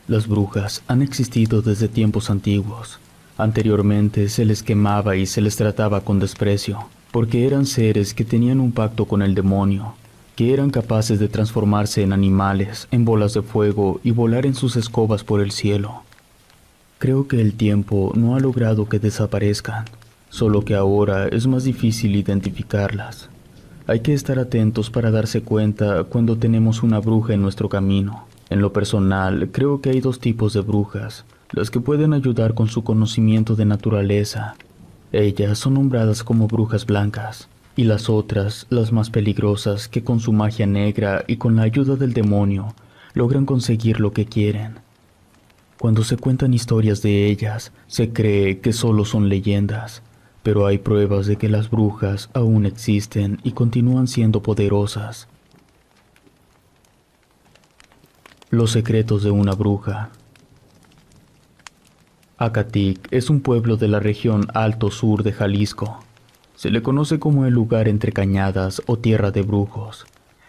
Las brujas han existido desde tiempos antiguos. Anteriormente se les quemaba y se les trataba con desprecio, porque eran seres que tenían un pacto con el demonio, que eran capaces de transformarse en animales, en bolas de fuego y volar en sus escobas por el cielo. Creo que el tiempo no ha logrado que desaparezcan, solo que ahora es más difícil identificarlas. Hay que estar atentos para darse cuenta cuando tenemos una bruja en nuestro camino. En lo personal, creo que hay dos tipos de brujas, las que pueden ayudar con su conocimiento de naturaleza. Ellas son nombradas como brujas blancas, y las otras, las más peligrosas, que con su magia negra y con la ayuda del demonio, logran conseguir lo que quieren. Cuando se cuentan historias de ellas, se cree que solo son leyendas, pero hay pruebas de que las brujas aún existen y continúan siendo poderosas. Los secretos de una bruja. Acatic es un pueblo de la región Alto Sur de Jalisco. Se le conoce como el lugar entre cañadas o tierra de brujos.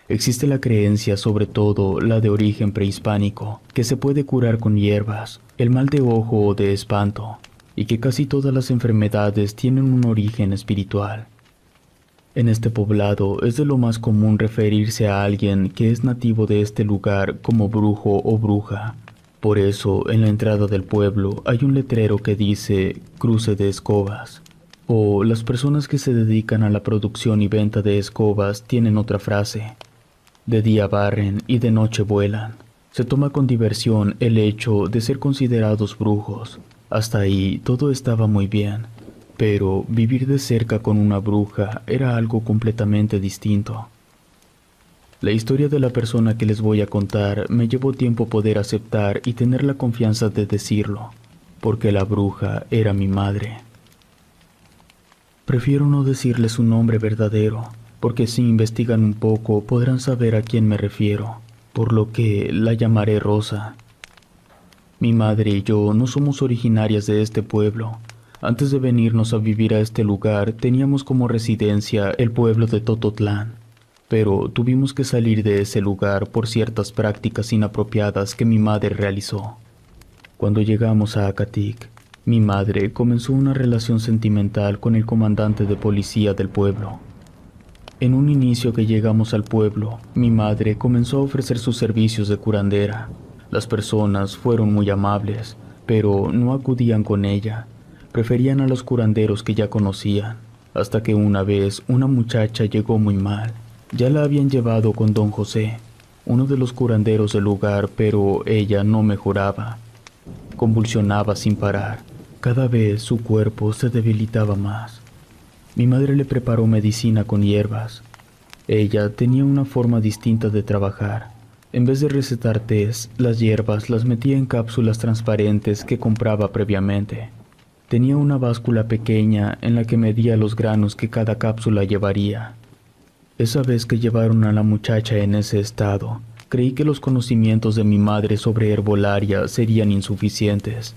Existe la creencia, sobre todo la de origen prehispánico, que se puede curar con hierbas, el mal de ojo o de espanto, y que casi todas las enfermedades tienen un origen espiritual. En este poblado es de lo más común referirse a alguien que es nativo de este lugar como brujo o bruja. Por eso, en la entrada del pueblo hay un letrero que dice "Cruce de escobas", o las personas que se dedican a la producción y venta de escobas tienen otra frase: "De día barren y de noche vuelan". Se toma con diversión el hecho de ser considerados brujos. Hasta ahí todo estaba muy bien, pero vivir de cerca con una bruja era algo completamente distinto. La historia de la persona que les voy a contar me llevó tiempo poder aceptar y tener la confianza de decirlo, porque la bruja era mi madre. Prefiero no decirles su nombre verdadero, porque si investigan un poco podrán saber a quién me refiero, por lo que la llamaré Rosa. Mi madre y yo no somos originarias de este pueblo. Antes de venirnos a vivir a este lugar teníamos como residencia el pueblo de Tototlán, pero tuvimos que salir de ese lugar por ciertas prácticas inapropiadas que mi madre realizó. Cuando llegamos a Acatic, mi madre comenzó una relación sentimental con el comandante de policía del pueblo. En un inicio que llegamos al pueblo, mi madre comenzó a ofrecer sus servicios de curandera. Las personas fueron muy amables, pero no acudían con ella. Preferían a los curanderos que ya conocían, hasta que una vez una muchacha llegó muy mal. Ya la habían llevado con don José, uno de los curanderos del lugar, pero ella no mejoraba. Convulsionaba sin parar. Cada vez su cuerpo se debilitaba más. Mi madre le preparó medicina con hierbas. Ella tenía una forma distinta de trabajar. En vez de recetar tés, las hierbas las metía en cápsulas transparentes que compraba previamente. Tenía una báscula pequeña en la que medía los granos que cada cápsula llevaría. Esa vez que llevaron a la muchacha en ese estado, creí que los conocimientos de mi madre sobre herbolaria serían insuficientes.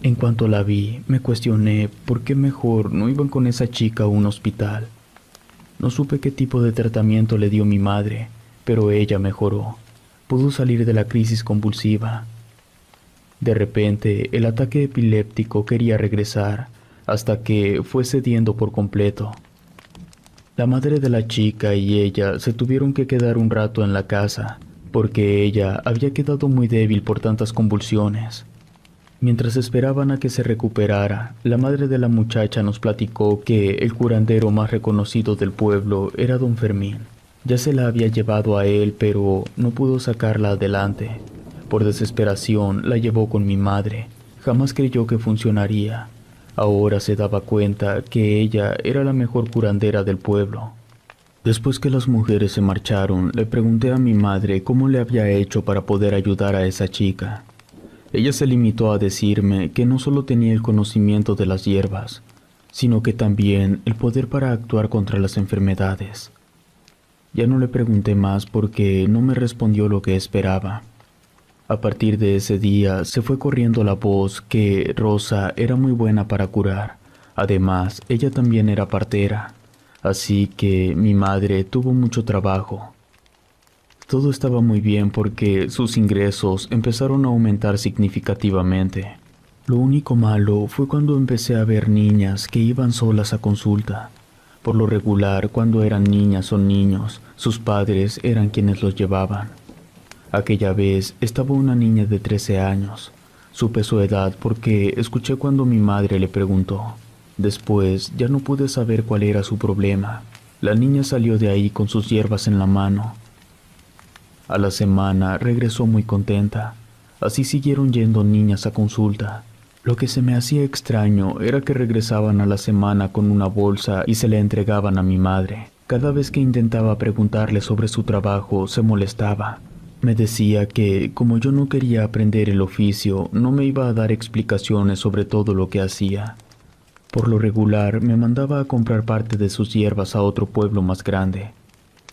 En cuanto la vi, me cuestioné por qué mejor no iban con esa chica a un hospital. No supe qué tipo de tratamiento le dio mi madre, pero ella mejoró. Pudo salir de la crisis convulsiva. De repente, el ataque epiléptico quería regresar, hasta que fue cediendo por completo. La madre de la chica y ella se tuvieron que quedar un rato en la casa, porque ella había quedado muy débil por tantas convulsiones. Mientras esperaban a que se recuperara, la madre de la muchacha nos platicó que el curandero más reconocido del pueblo era don Fermín. Ya se la había llevado a él, pero no pudo sacarla adelante. Por desesperación la llevó con mi madre. Jamás creyó que funcionaría. Ahora se daba cuenta que ella era la mejor curandera del pueblo. Después que las mujeres se marcharon, le pregunté a mi madre cómo le había hecho para poder ayudar a esa chica. Ella se limitó a decirme que no solo tenía el conocimiento de las hierbas, sino que también el poder para actuar contra las enfermedades. Ya no le pregunté más porque no me respondió lo que esperaba. A partir de ese día se fue corriendo la voz que Rosa era muy buena para curar. Además, ella también era partera, así que mi madre tuvo mucho trabajo. Todo estaba muy bien porque sus ingresos empezaron a aumentar significativamente. Lo único malo fue cuando empecé a ver niñas que iban solas a consulta. Por lo regular, cuando eran niñas o niños, sus padres eran quienes los llevaban. Aquella vez estaba una niña de 13 años. Supe su edad porque escuché cuando mi madre le preguntó. Después ya no pude saber cuál era su problema. La niña salió de ahí con sus hierbas en la mano. A la semana regresó muy contenta. Así siguieron yendo niñas a consulta. Lo que se me hacía extraño era que regresaban a la semana con una bolsa y se la entregaban a mi madre. Cada vez que intentaba preguntarle sobre su trabajo, se molestaba. Me decía que, como yo no quería aprender el oficio, no me iba a dar explicaciones sobre todo lo que hacía. Por lo regular, me mandaba a comprar parte de sus hierbas a otro pueblo más grande.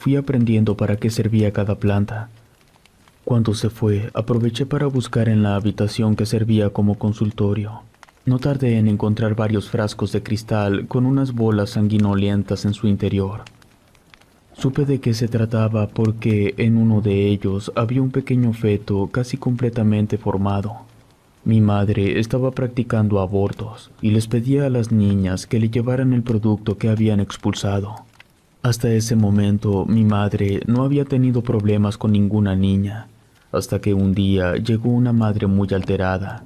Fui aprendiendo para qué servía cada planta. Cuando se fue, aproveché para buscar en la habitación que servía como consultorio. No tardé en encontrar varios frascos de cristal con unas bolas sanguinolientas en su interior. Supe de qué se trataba porque en uno de ellos había un pequeño feto casi completamente formado. Mi madre estaba practicando abortos y les pedía a las niñas que le llevaran el producto que habían expulsado. Hasta ese momento mi madre no había tenido problemas con ninguna niña, hasta que un día llegó una madre muy alterada.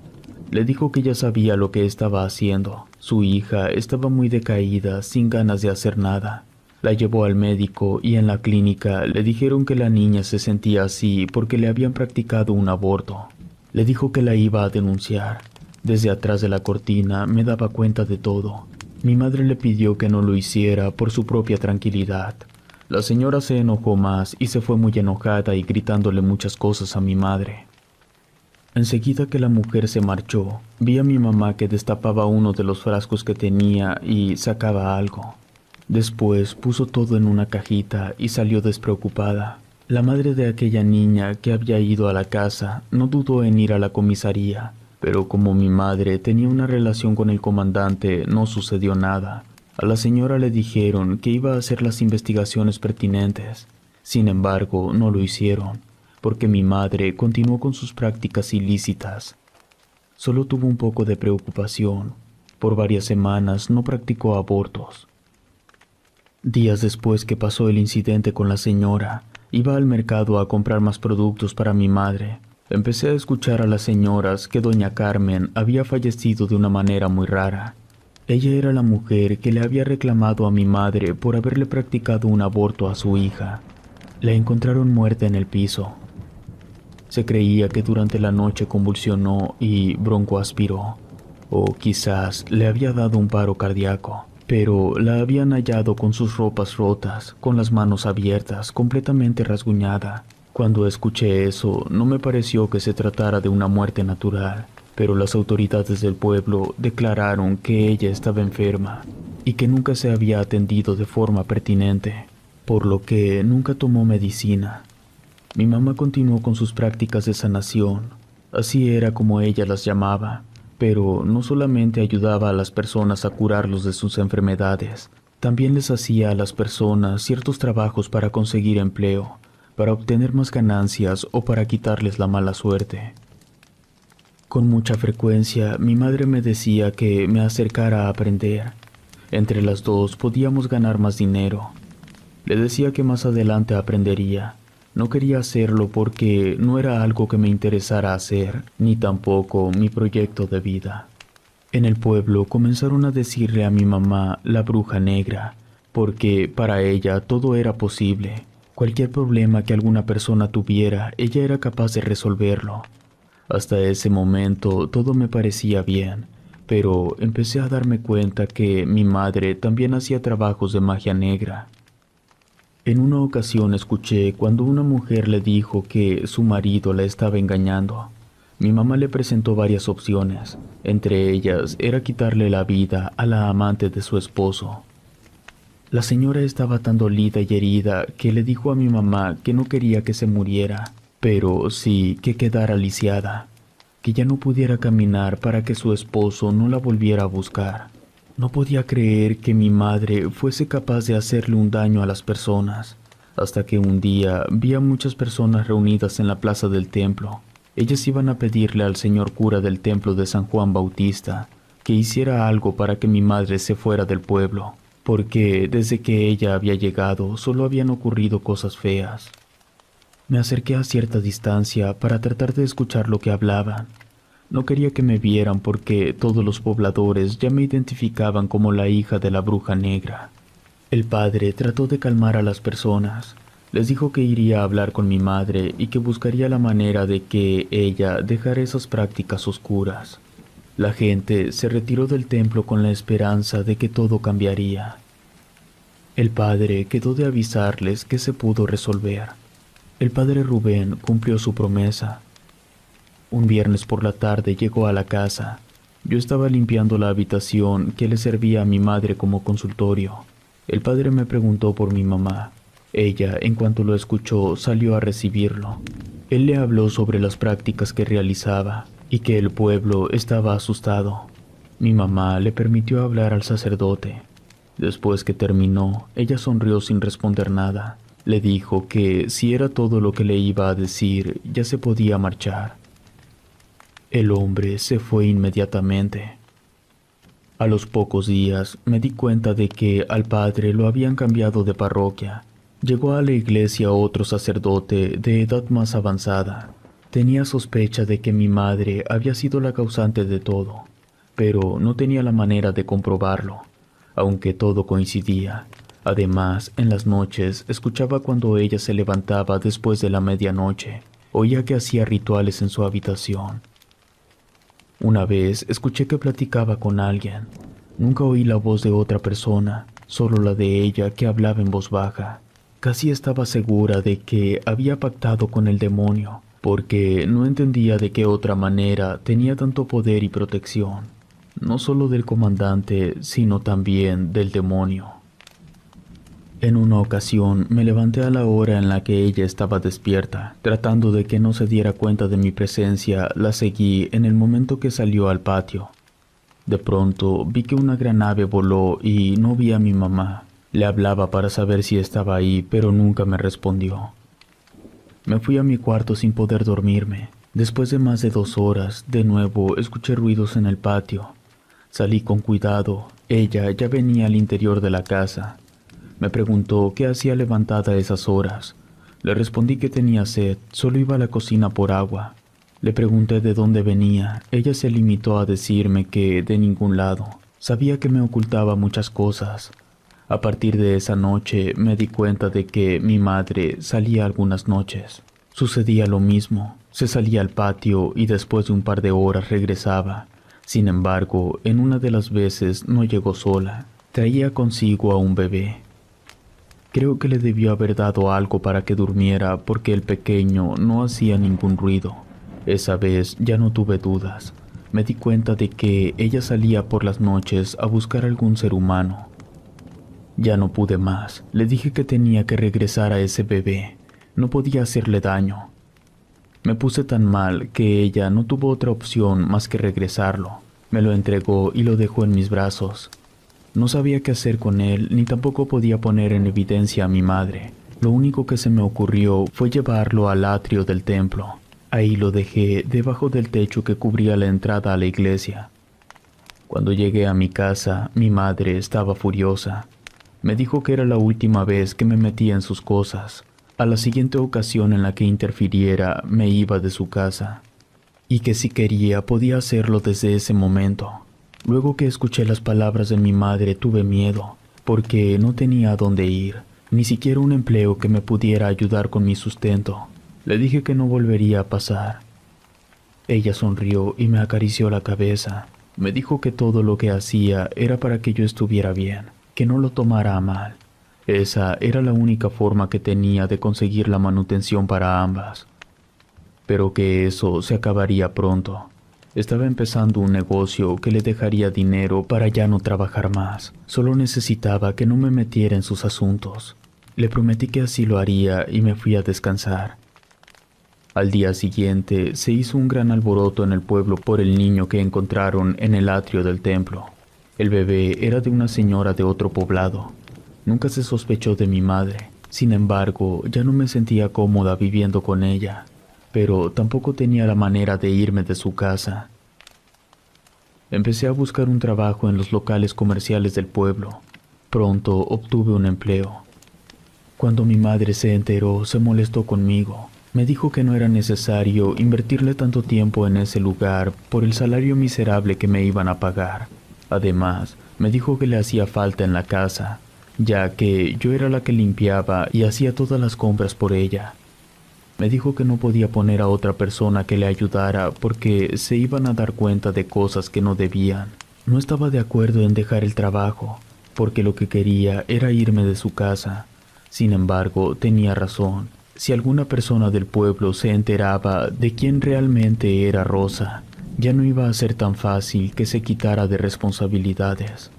Le dijo que ya sabía lo que estaba haciendo. Su hija estaba muy decaída, sin ganas de hacer nada. La llevó al médico y en la clínica le dijeron que la niña se sentía así porque le habían practicado un aborto. Le dijo que la iba a denunciar. Desde atrás de la cortina me daba cuenta de todo. Mi madre le pidió que no lo hiciera por su propia tranquilidad. La señora se enojó más y se fue muy enojada y gritándole muchas cosas a mi madre. Enseguida que la mujer se marchó, vi a mi mamá que destapaba uno de los frascos que tenía y sacaba algo. Después puso todo en una cajita y salió despreocupada. La madre de aquella niña que había ido a la casa no dudó en ir a la comisaría, pero como mi madre tenía una relación con el comandante, no sucedió nada. A la señora le dijeron que iba a hacer las investigaciones pertinentes. Sin embargo, no lo hicieron, porque mi madre continuó con sus prácticas ilícitas. Solo tuvo un poco de preocupación. Por varias semanas no practicó abortos. Días después que pasó el incidente con la señora, iba al mercado a comprar más productos para mi madre. Empecé a escuchar a las señoras que doña Carmen había fallecido de una manera muy rara. Ella era la mujer que le había reclamado a mi madre por haberle practicado un aborto a su hija. La encontraron muerta en el piso. Se creía que durante la noche convulsionó y broncoaspiró, o quizás le había dado un paro cardíaco, pero la habían hallado con sus ropas rotas, con las manos abiertas, completamente rasguñada. Cuando escuché eso, no me pareció que se tratara de una muerte natural, pero las autoridades del pueblo declararon que ella estaba enferma y que nunca se había atendido de forma pertinente, por lo que nunca tomó medicina. Mi mamá continuó con sus prácticas de sanación, así era como ella las llamaba, pero no solamente ayudaba a las personas a curarlos de sus enfermedades, también les hacía a las personas ciertos trabajos para conseguir empleo, para obtener más ganancias o para quitarles la mala suerte. Con mucha frecuencia, mi madre me decía que me acercara a aprender. Entre las dos podíamos ganar más dinero. Le decía que más adelante aprendería. No quería hacerlo porque no era algo que me interesara hacer, ni tampoco mi proyecto de vida. En el pueblo comenzaron a decirle a mi mamá la bruja negra, porque para ella todo era posible. Cualquier problema que alguna persona tuviera, ella era capaz de resolverlo. Hasta ese momento todo me parecía bien, pero empecé a darme cuenta que mi madre también hacía trabajos de magia negra. En una ocasión escuché cuando una mujer le dijo que su marido la estaba engañando. Mi mamá le presentó varias opciones, entre ellas era quitarle la vida a la amante de su esposo. La señora estaba tan dolida y herida que le dijo a mi mamá que no quería que se muriera, pero sí que quedara lisiada, que ya no pudiera caminar para que su esposo no la volviera a buscar. No podía creer que mi madre fuese capaz de hacerle un daño a las personas. hasta que un día vi a muchas personas reunidas en la plaza del templo. Ellas iban a pedirle al señor cura del templo de San Juan Bautista que hiciera algo para que mi madre se fuera del pueblo, porque desde que ella había llegado solo habían ocurrido cosas feas. Me acerqué a cierta distancia para tratar de escuchar lo que hablaban. No quería que me vieran porque todos los pobladores ya me identificaban como la hija de la bruja negra. El padre trató de calmar a las personas. Les dijo que iría a hablar con mi madre y que buscaría la manera de que ella dejara esas prácticas oscuras. La gente se retiró del templo con la esperanza de que todo cambiaría. El padre quedó de avisarles que se pudo resolver. El padre Rubén cumplió su promesa. Un viernes por la tarde llegó a la casa. Yo estaba limpiando la habitación que le servía a mi madre como consultorio. El padre me preguntó por mi mamá. Ella, en cuanto lo escuchó, salió a recibirlo. Él le habló sobre las prácticas que realizaba y que el pueblo estaba asustado. Mi mamá le permitió hablar al sacerdote. Después que terminó, ella sonrió sin responder nada. Le dijo que si era todo lo que le iba a decir, ya se podía marchar. El hombre se fue inmediatamente. A los pocos días me di cuenta de que al padre lo habían cambiado de parroquia. Llegó a la iglesia otro sacerdote de edad más avanzada. Tenía sospecha de que mi madre había sido la causante de todo, pero no tenía la manera de comprobarlo, aunque todo coincidía. Además, en las noches escuchaba cuando ella se levantaba después de la medianoche. Oía que hacía rituales en su habitación. Una vez escuché que platicaba con alguien. Nunca oí la voz de otra persona, solo la de ella que hablaba en voz baja. Casi estaba segura de que había pactado con el demonio, porque no entendía de qué otra manera tenía tanto poder y protección, no solo del comandante, sino también del demonio. En una ocasión me levanté a la hora en la que ella estaba despierta. Tratando de que no se diera cuenta de mi presencia, la seguí en el momento que salió al patio. De pronto vi que una gran ave voló y no vi a mi mamá. Le hablaba para saber si estaba ahí, pero nunca me respondió. Me fui a mi cuarto sin poder dormirme. Después de más de 2 horas, de nuevo escuché ruidos en el patio. Salí con cuidado. Ella ya venía al interior de la casa. Me preguntó qué hacía levantada a esas horas. Le respondí que tenía sed, solo iba a la cocina por agua. Le pregunté de dónde venía. Ella se limitó a decirme que de ningún lado. Sabía que me ocultaba muchas cosas. A partir de esa noche me di cuenta de que mi madre salía algunas noches. Sucedía lo mismo. Se salía al patio y después de un par de horas regresaba. Sin embargo, en una de las veces no llegó sola. Traía consigo a un bebé. Creo que le debió haber dado algo para que durmiera porque el pequeño no hacía ningún ruido. Esa vez ya no tuve dudas. Me di cuenta de que ella salía por las noches a buscar algún ser humano. Ya no pude más. Le dije que tenía que regresar a ese bebé. No podía hacerle daño. Me puse tan mal que ella no tuvo otra opción más que regresarlo. Me lo entregó y lo dejó en mis brazos. No sabía qué hacer con él, ni tampoco podía poner en evidencia a mi madre. Lo único que se me ocurrió fue llevarlo al atrio del templo. Ahí lo dejé debajo del techo que cubría la entrada a la iglesia. Cuando llegué a mi casa, mi madre estaba furiosa. Me dijo que era la última vez que me metía en sus cosas. A la siguiente ocasión en la que interfiriera, me iba de su casa. Y que si quería, podía hacerlo desde ese momento. Luego que escuché las palabras de mi madre tuve miedo, porque no tenía a dónde ir, ni siquiera un empleo que me pudiera ayudar con mi sustento. Le dije que no volvería a pasar. Ella sonrió y me acarició la cabeza. Me dijo que todo lo que hacía era para que yo estuviera bien, que no lo tomara a mal. Esa era la única forma que tenía de conseguir la manutención para ambas. Pero que eso se acabaría pronto. Estaba empezando un negocio que le dejaría dinero para ya no trabajar más. Solo necesitaba que no me metiera en sus asuntos. Le prometí que así lo haría y me fui a descansar. Al día siguiente se hizo un gran alboroto en el pueblo por el niño que encontraron en el atrio del templo. El bebé era de una señora de otro poblado. Nunca se sospechó de mi madre. Sin embargo, ya no me sentía cómoda viviendo con ella, pero tampoco tenía la manera de irme de su casa. Empecé a buscar un trabajo en los locales comerciales del pueblo. Pronto obtuve un empleo. Cuando mi madre se enteró, se molestó conmigo. Me dijo que no era necesario invertirle tanto tiempo en ese lugar por el salario miserable que me iban a pagar. Además, me dijo que le hacía falta en la casa, ya que yo era la que limpiaba y hacía todas las compras por ella. Me dijo que no podía poner a otra persona que le ayudara porque se iban a dar cuenta de cosas que no debían. No estaba de acuerdo en dejar el trabajo, porque lo que quería era irme de su casa. Sin embargo, tenía razón. Si alguna persona del pueblo se enteraba de quién realmente era Rosa, ya no iba a ser tan fácil que se quitara de responsabilidades.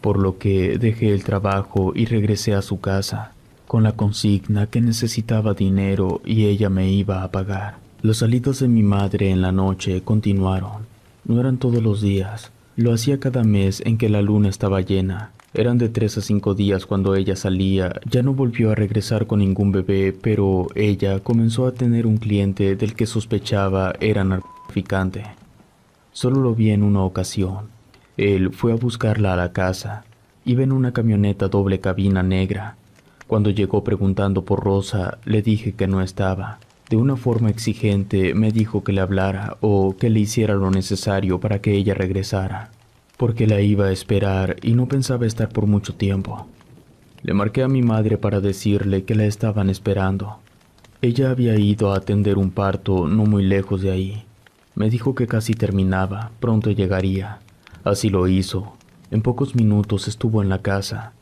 Por lo que dejé el trabajo y regresé a su casa, con la consigna que necesitaba dinero y ella me iba a pagar. Los salidos de mi madre en la noche continuaron. No eran todos los días, lo hacía cada mes en que la luna estaba llena. Eran de 3 a 5 días cuando ella salía. Ya no volvió a regresar con ningún bebé, pero ella comenzó a tener un cliente del que sospechaba era narcotraficante. Solo lo vi en una ocasión. Él fue a buscarla a la casa. Iba en una camioneta doble cabina negra. Cuando llegó preguntando por Rosa, le dije que no estaba. De una forma exigente me dijo que le hablara o que le hiciera lo necesario para que ella regresara, porque la iba a esperar y no pensaba estar por mucho tiempo. Le marqué a mi madre para decirle que la estaban esperando. Ella había ido a atender un parto no muy lejos de ahí. Me dijo que casi terminaba, pronto llegaría. Así lo hizo. En pocos minutos estuvo en la casa.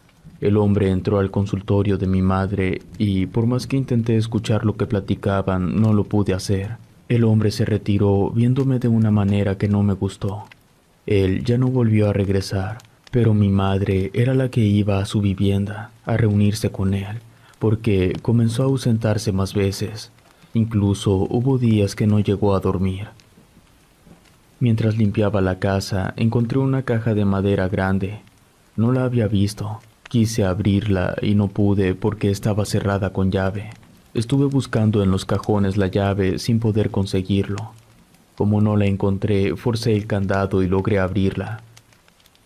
El hombre entró al consultorio de mi madre y, por más que intenté escuchar lo que platicaban, no lo pude hacer. El hombre se retiró viéndome de una manera que no me gustó. Él ya no volvió a regresar, pero mi madre era la que iba a su vivienda a reunirse con él, porque comenzó a ausentarse más veces. Incluso hubo días que no llegó a dormir. Mientras limpiaba la casa, encontré una caja de madera grande. No la había visto. Quise abrirla y no pude porque estaba cerrada con llave. Estuve buscando en los cajones la llave sin poder conseguirlo. Como no la encontré, forcé el candado y logré abrirla.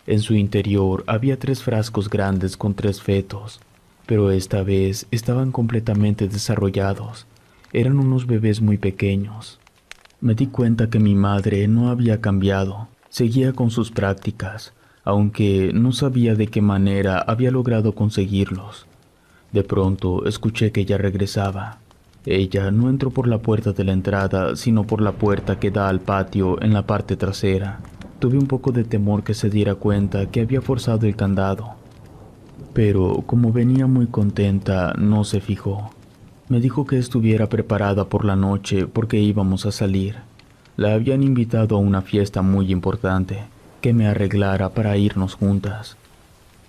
En su interior había 3 frascos grandes con 3 fetos, pero esta vez estaban completamente desarrollados. Eran unos bebés muy pequeños. Me di cuenta que mi madre no había cambiado, seguía con sus prácticas, aunque no sabía de qué manera había logrado conseguirlos. De pronto escuché que ella regresaba. Ella no entró por la puerta de la entrada, sino por la puerta que da al patio en la parte trasera. Tuve un poco de temor que se diera cuenta que había forzado el candado, pero como venía muy contenta, no se fijó. Me dijo que estuviera preparada por la noche porque íbamos a salir. La habían invitado a una fiesta muy importante, que me arreglara para irnos juntas.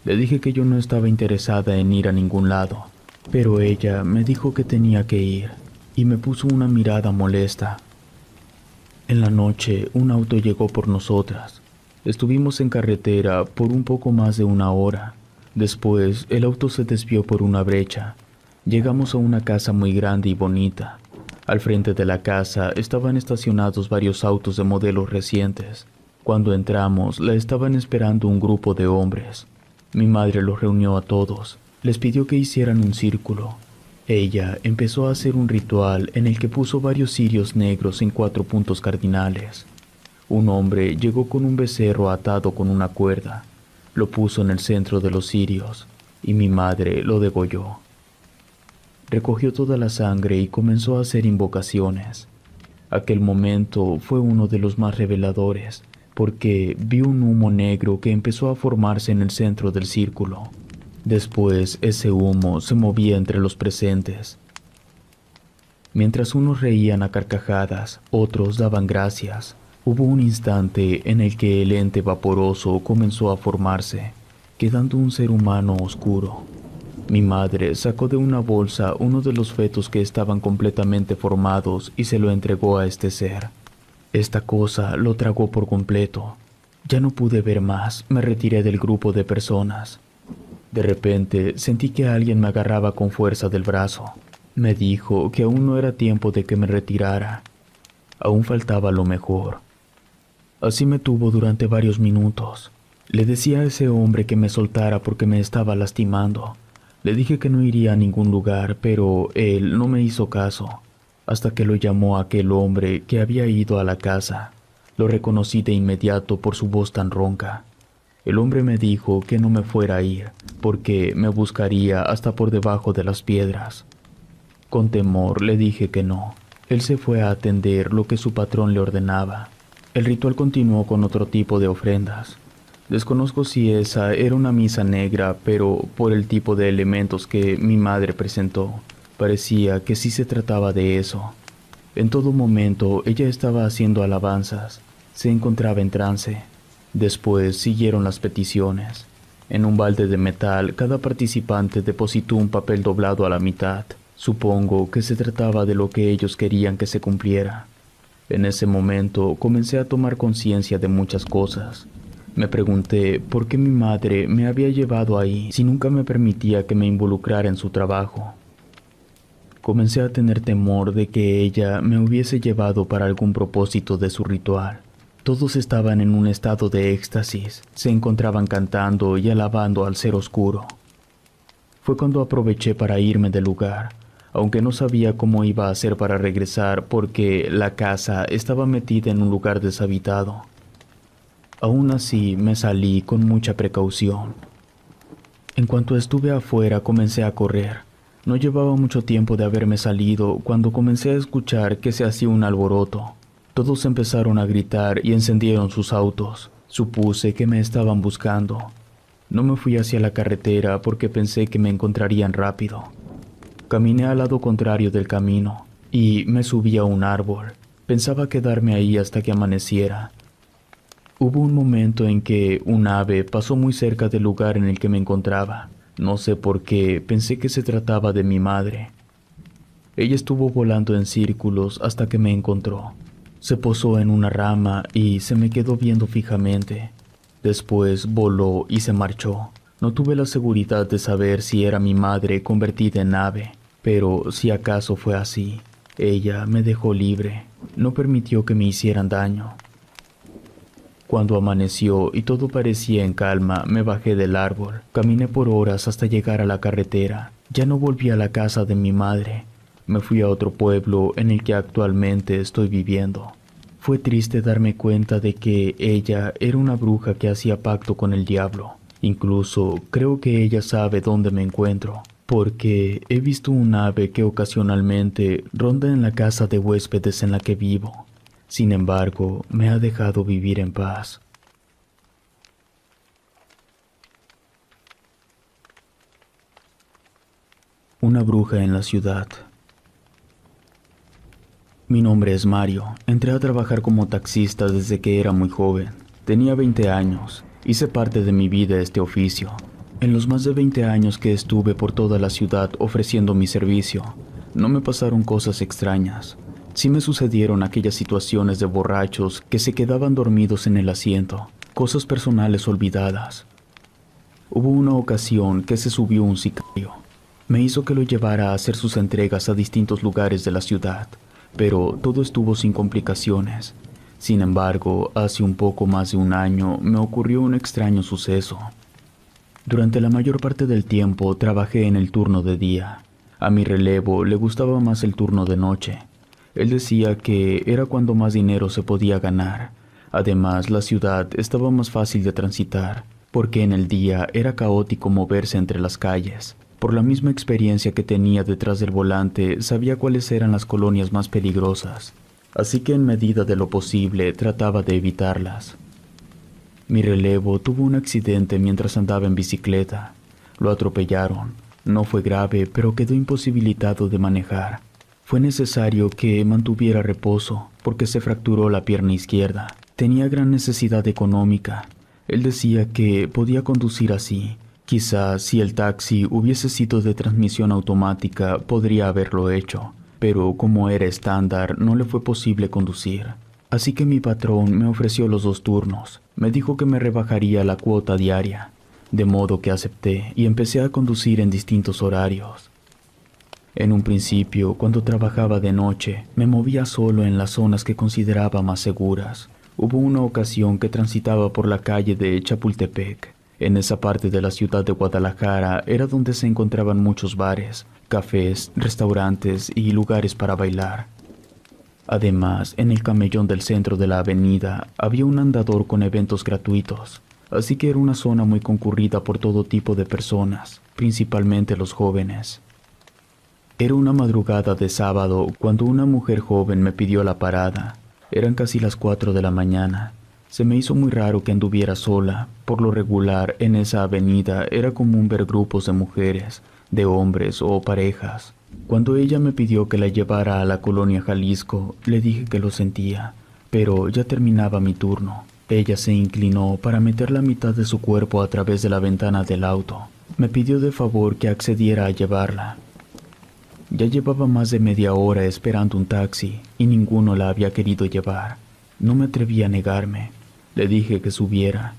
Le dije que yo no estaba interesada en ir a ningún lado, pero ella me dijo que tenía que ir, y me puso una mirada molesta. En la noche, un auto llegó por nosotras. Estuvimos en carretera por un poco más de 1 hora. Después, el auto se desvió por una brecha. Llegamos a una casa muy grande y bonita. Al frente de la casa estaban estacionados varios autos de modelos recientes. Cuando entramos, la estaban esperando un grupo de hombres. Mi madre los reunió a todos. Les pidió que hicieran un círculo. Ella empezó a hacer un ritual en el que puso varios cirios negros en 4 puntos cardinales. Un hombre llegó con un becerro atado con una cuerda. Lo puso en el centro de los cirios y mi madre lo degolló. Recogió toda la sangre y comenzó a hacer invocaciones. Aquel momento fue uno de los más reveladores, porque vi un humo negro que empezó a formarse en el centro del círculo. Después, ese humo se movía entre los presentes. Mientras unos reían a carcajadas, otros daban gracias. Hubo un instante en el que el ente vaporoso comenzó a formarse, quedando un ser humano oscuro. Mi madre sacó de una bolsa uno de los fetos que estaban completamente formados y se lo entregó a este ser. Esta cosa lo tragó por completo. Ya no pude ver más, me retiré del grupo de personas. De repente sentí que alguien me agarraba con fuerza del brazo. Me dijo que aún no era tiempo de que me retirara. Aún faltaba lo mejor. Así me tuvo durante varios minutos. Le decía a ese hombre que me soltara porque me estaba lastimando. Le dije que no iría a ningún lugar, pero él no me hizo caso, hasta que lo llamó a aquel hombre que había ido a la casa. Lo reconocí de inmediato por su voz tan ronca. El hombre me dijo que no me fuera a ir, porque me buscaría hasta por debajo de las piedras. Con temor le dije que no. Él se fue a atender lo que su patrón le ordenaba. El ritual continuó con otro tipo de ofrendas. Desconozco si esa era una misa negra, pero por el tipo de elementos que mi madre presentó, parecía que sí se trataba de eso. En todo momento ella estaba haciendo alabanzas, se encontraba en trance. Después siguieron las peticiones. En un balde de metal, cada participante depositó un papel doblado a la mitad. Supongo que se trataba de lo que ellos querían que se cumpliera. En ese momento comencé a tomar conciencia de muchas cosas. Me pregunté por qué mi madre me había llevado ahí si nunca me permitía que me involucrara en su trabajo. Comencé a tener temor de que ella me hubiese llevado para algún propósito de su ritual. Todos estaban en un estado de éxtasis, se encontraban cantando y alabando al ser oscuro. Fue cuando aproveché para irme del lugar, aunque no sabía cómo iba a hacer para regresar porque la casa estaba metida en un lugar deshabitado. Aún así me salí con mucha precaución. En cuanto estuve afuera comencé a correr. No llevaba mucho tiempo de haberme salido cuando comencé a escuchar que se hacía un alboroto. Todos empezaron a gritar y encendieron sus autos. Supuse que me estaban buscando. No me fui hacia la carretera porque pensé que me encontrarían rápido. Caminé al lado contrario del camino y me subí a un árbol. Pensaba quedarme ahí hasta que amaneciera. Hubo un momento en que un ave pasó muy cerca del lugar en el que me encontraba. No sé por qué, pensé que se trataba de mi madre. Ella estuvo volando en círculos hasta que me encontró. Se posó en una rama y se me quedó viendo fijamente. Después voló y se marchó. No tuve la seguridad de saber si era mi madre convertida en ave, pero si acaso fue así, ella me dejó libre. No permitió que me hicieran daño. Cuando amaneció y todo parecía en calma, me bajé del árbol. Caminé por horas hasta llegar a la carretera. Ya no volví a la casa de mi madre. Me fui a otro pueblo en el que actualmente estoy viviendo. Fue triste darme cuenta de que ella era una bruja que hacía pacto con el diablo. Incluso creo que ella sabe dónde me encuentro, porque he visto un ave que ocasionalmente ronda en la casa de huéspedes en la que vivo. Sin embargo, me ha dejado vivir en paz. Una bruja en la ciudad. Mi nombre es Mario. Entré a trabajar como taxista desde que era muy joven. Tenía 20 años. Hice parte de mi vida este oficio. En los más de 20 años que estuve por toda la ciudad ofreciendo mi servicio, no me pasaron cosas extrañas. Sí me sucedieron aquellas situaciones de borrachos que se quedaban dormidos en el asiento, cosas personales olvidadas. Hubo una ocasión que se subió un sicario. Me hizo que lo llevara a hacer sus entregas a distintos lugares de la ciudad, pero todo estuvo sin complicaciones. Sin embargo, hace un poco más de un año me ocurrió un extraño suceso. Durante la mayor parte del tiempo trabajé en el turno de día. A mi relevo le gustaba más el turno de noche. Él decía que era cuando más dinero se podía ganar. Además, la ciudad estaba más fácil de transitar, porque en el día era caótico moverse entre las calles. Por la misma experiencia que tenía detrás del volante, sabía cuáles eran las colonias más peligrosas. Así que en medida de lo posible trataba de evitarlas. Mi relevo tuvo un accidente mientras andaba en bicicleta. Lo atropellaron. No fue grave, pero quedó imposibilitado de manejar. Fue necesario que mantuviera reposo porque se fracturó la pierna izquierda. Tenía gran necesidad económica. Él decía que podía conducir así. Quizás si el taxi hubiese sido de transmisión automática podría haberlo hecho, pero como era estándar no le fue posible conducir. Así que mi patrón me ofreció los 2 turnos. Me dijo que me rebajaría la cuota diaria. de modo que acepté y empecé a conducir en distintos horarios. En un principio, cuando trabajaba de noche, me movía solo en las zonas que consideraba más seguras. Hubo una ocasión que transitaba por la calle de Chapultepec. En esa parte de la ciudad de Guadalajara era donde se encontraban muchos bares, cafés, restaurantes y lugares para bailar. Además, en el camellón del centro de la avenida había un andador con eventos gratuitos, así que era una zona muy concurrida por todo tipo de personas, principalmente los jóvenes. Era una madrugada de sábado cuando una mujer joven me pidió la parada. Eran casi las 4 de la mañana. Se me hizo muy raro que anduviera sola. Por lo regular, en esa avenida era común ver grupos de mujeres, de hombres o parejas. Cuando ella me pidió que la llevara a la colonia Jalisco, le dije que lo sentía, pero ya terminaba mi turno. Ella se inclinó para meter la mitad de su cuerpo a través de la ventana del auto. Me pidió de favor que accediera a llevarla. Ya llevaba más de media hora esperando un taxi y ninguno la había querido llevar. No me atreví a negarme. Le dije que subiera.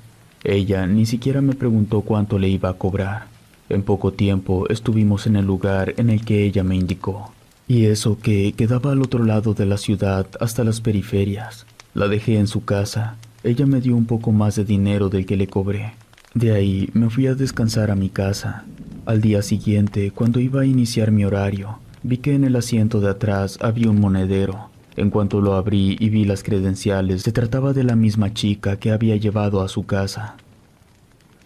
Ella ni siquiera me preguntó cuánto le iba a cobrar. En poco tiempo estuvimos en el lugar en el que ella me indicó. Y eso que quedaba al otro lado de la ciudad hasta las periferias. La dejé en su casa. Ella me dio un poco más de dinero del que le cobré. De ahí me fui a descansar a mi casa. Al día siguiente, cuando iba a iniciar mi horario, vi que en el asiento de atrás había un monedero. En cuanto lo abrí y vi las credenciales, se trataba de la misma chica que había llevado a su casa.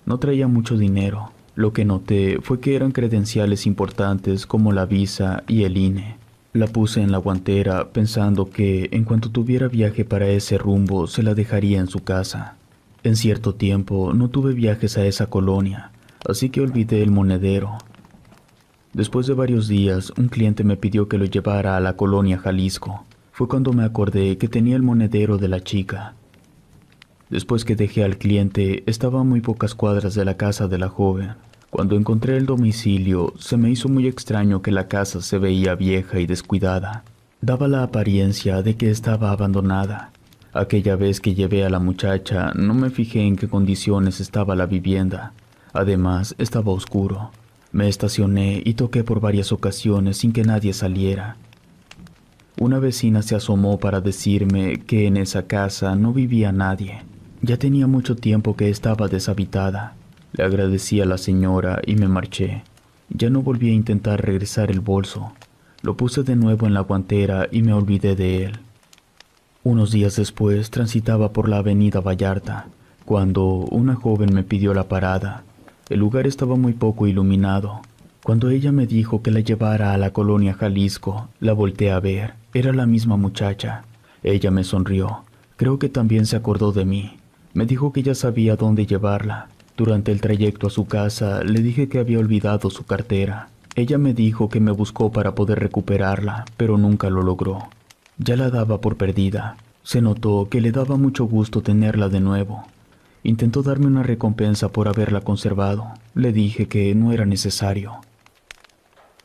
No traía mucho dinero. Lo que noté fue que eran credenciales importantes como la visa y el INE. La puse en la guantera pensando que, en cuanto tuviera viaje para ese rumbo, se la dejaría en su casa. En cierto tiempo no tuve viajes a esa colonia, así que olvidé el monedero. Después de varios días, un cliente me pidió que lo llevara a la colonia Jalisco. Fue cuando me acordé que tenía el monedero de la chica. Después que dejé al cliente, estaba a muy pocas cuadras de la casa de la joven. Cuando encontré el domicilio, se me hizo muy extraño que la casa se veía vieja y descuidada. Daba la apariencia de que estaba abandonada. Aquella vez que llevé a la muchacha, no me fijé en qué condiciones estaba la vivienda. Además, estaba oscuro. Me estacioné y toqué por varias ocasiones sin que nadie saliera. Una vecina se asomó para decirme que en esa casa no vivía nadie. Ya tenía mucho tiempo que estaba deshabitada. Le agradecí a la señora y me marché. Ya no volví a intentar regresar el bolso. Lo puse de nuevo en la guantera y me olvidé de él. Unos días después transitaba por la avenida Vallarta, cuando una joven me pidió la parada. El lugar estaba muy poco iluminado. Cuando ella me dijo que la llevara a la colonia Jalisco, la volteé a ver. Era la misma muchacha. Ella me sonrió. Creo que también se acordó de mí. Me dijo que ya sabía dónde llevarla. Durante el trayecto a su casa, le dije que había olvidado su cartera. Ella me dijo que me buscó para poder recuperarla, pero nunca lo logró. Ya la daba por perdida. Se notó que le daba mucho gusto tenerla de nuevo. Intentó darme una recompensa por haberla conservado. Le dije que no era necesario.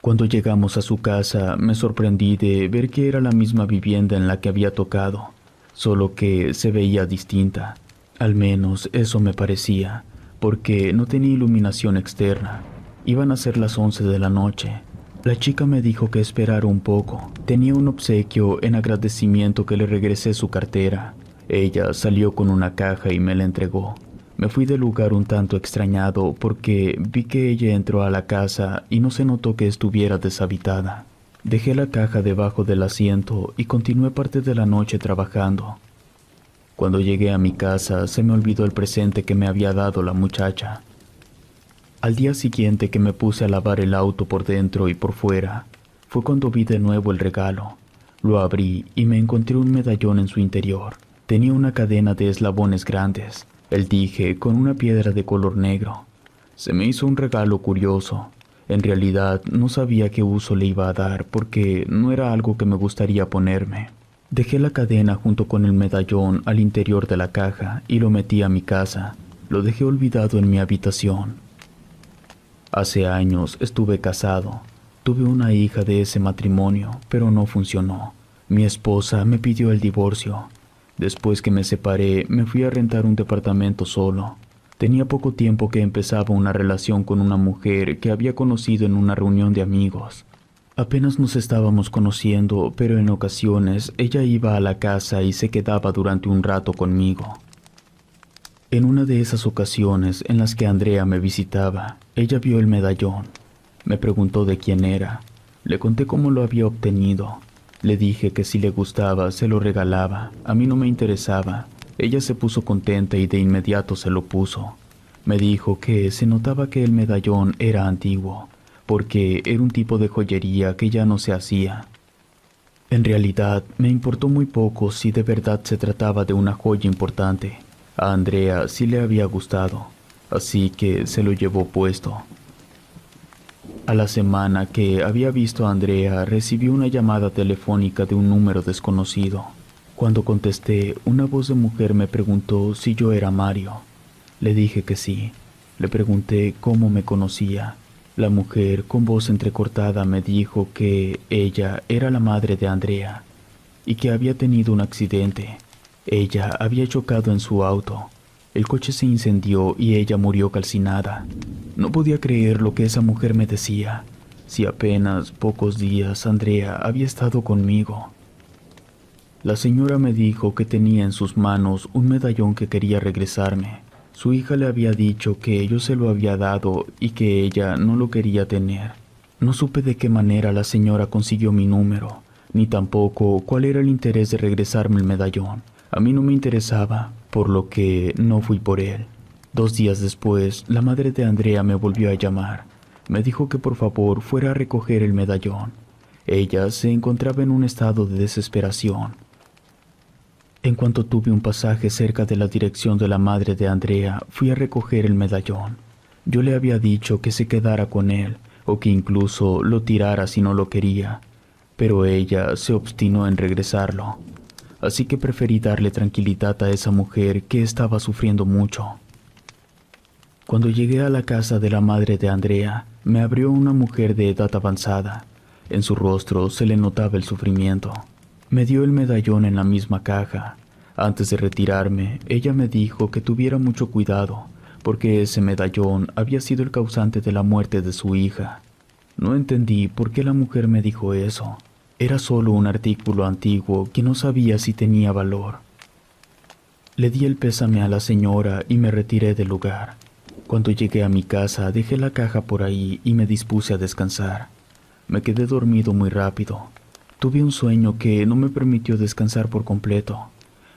Cuando llegamos a su casa, me sorprendí de ver que era la misma vivienda en la que había tocado, solo que se veía distinta. Al menos eso me parecía, porque no tenía iluminación externa. Iban a ser las 11 de la noche. La chica me dijo que esperara un poco. Tenía un obsequio en agradecimiento que le regresé su cartera. Ella salió con una caja y me la entregó. Me fui del lugar un tanto extrañado porque vi que ella entró a la casa y no se notó que estuviera deshabitada. Dejé la caja debajo del asiento y continué parte de la noche trabajando. Cuando llegué a mi casa se me olvidó el presente que me había dado la muchacha. Al día siguiente que me puse a lavar el auto por dentro y por fuera, fue cuando vi de nuevo el regalo. Lo abrí y me encontré un medallón en su interior. Tenía una cadena de eslabones grandes, el dije con una piedra de color negro. Se me hizo un regalo curioso. En realidad no sabía qué uso le iba a dar porque no era algo que me gustaría ponerme. Dejé la cadena junto con el medallón al interior de la caja y lo metí a mi casa. Lo dejé olvidado en mi habitación. Hace años estuve casado. Tuve una hija de ese matrimonio, pero no funcionó. Mi esposa me pidió el divorcio. Después que me separé, me fui a rentar un departamento solo. Tenía poco tiempo que empezaba una relación con una mujer que había conocido en una reunión de amigos. Apenas nos estábamos conociendo, pero en ocasiones ella iba a la casa y se quedaba durante un rato conmigo. En una de esas ocasiones en las que Andrea me visitaba, ella vio el medallón. Me preguntó de quién era. Le conté cómo lo había obtenido. Le dije que si le gustaba se lo regalaba. A mí no me interesaba. Ella se puso contenta y de inmediato se lo puso. Me dijo que se notaba que el medallón era antiguo, porque era un tipo de joyería que ya no se hacía. En realidad, me importó muy poco si de verdad se trataba de una joya importante. A Andrea sí le había gustado, así que se lo llevó puesto. A la semana que había visto a Andrea, recibí una llamada telefónica de un número desconocido. Cuando contesté, una voz de mujer me preguntó si yo era Mario. Le dije que sí. Le pregunté cómo me conocía. La mujer, con voz entrecortada, me dijo que ella era la madre de Andrea y que había tenido un accidente. Ella había chocado en su auto. El coche se incendió y ella murió calcinada. No podía creer lo que esa mujer me decía. Si apenas pocos días Andrea había estado conmigo. La señora me dijo que tenía en sus manos un medallón que quería regresarme. Su hija le había dicho que yo se lo había dado y que ella no lo quería tener. No supe de qué manera la señora consiguió mi número, ni tampoco cuál era el interés de regresarme el medallón. A mí no me interesaba, por lo que no fui por él. 2 días después, la madre de Andrea me volvió a llamar. Me dijo que por favor fuera a recoger el medallón. Ella se encontraba en un estado de desesperación. En cuanto tuve un pasaje cerca de la dirección de la madre de Andrea, fui a recoger el medallón. Yo le había dicho que se quedara con él, o que incluso lo tirara si no lo quería, pero ella se obstinó en regresarlo. Así que preferí darle tranquilidad a esa mujer que estaba sufriendo mucho. Cuando llegué a la casa de la madre de Andrea, me abrió una mujer de edad avanzada. En su rostro se le notaba el sufrimiento. Me dio el medallón en la misma caja. Antes de retirarme, ella me dijo que tuviera mucho cuidado, porque ese medallón había sido el causante de la muerte de su hija. No entendí por qué la mujer me dijo eso. Era solo un artículo antiguo que no sabía si tenía valor. Le di el pésame a la señora y me retiré del lugar. Cuando llegué a mi casa, dejé la caja por ahí y me dispuse a descansar. Me quedé dormido muy rápido. Tuve un sueño que no me permitió descansar por completo.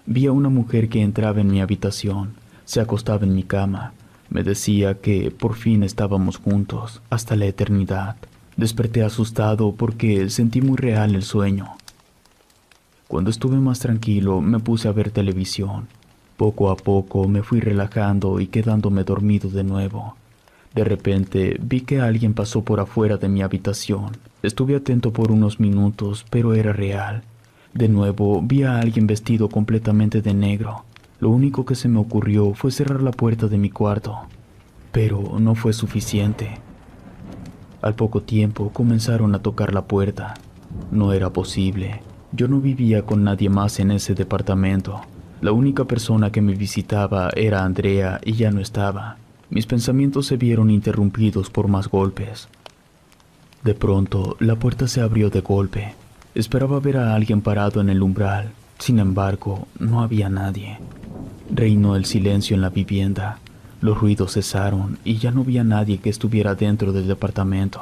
Vi a una mujer que entraba en mi habitación, se acostaba en mi cama. Me decía que por fin estábamos juntos, hasta la eternidad. Desperté asustado porque sentí muy real el sueño. Cuando estuve más tranquilo, me puse a ver televisión. Poco a poco me fui relajando y quedándome dormido de nuevo. De repente vi que alguien pasó por afuera de mi habitación. Estuve atento por unos minutos, pero era real. De nuevo vi a alguien vestido completamente de negro. Lo único que se me ocurrió fue cerrar la puerta de mi cuarto, pero no fue suficiente. Al poco tiempo comenzaron a tocar la puerta. No era posible. Yo no vivía con nadie más en ese departamento. La única persona que me visitaba era Andrea y ya no estaba. Mis pensamientos se vieron interrumpidos por más golpes. De pronto, la puerta se abrió de golpe. Esperaba ver a alguien parado en el umbral. Sin embargo, no había nadie. Reinó el silencio en la vivienda. Los ruidos cesaron y ya no había nadie que estuviera dentro del departamento.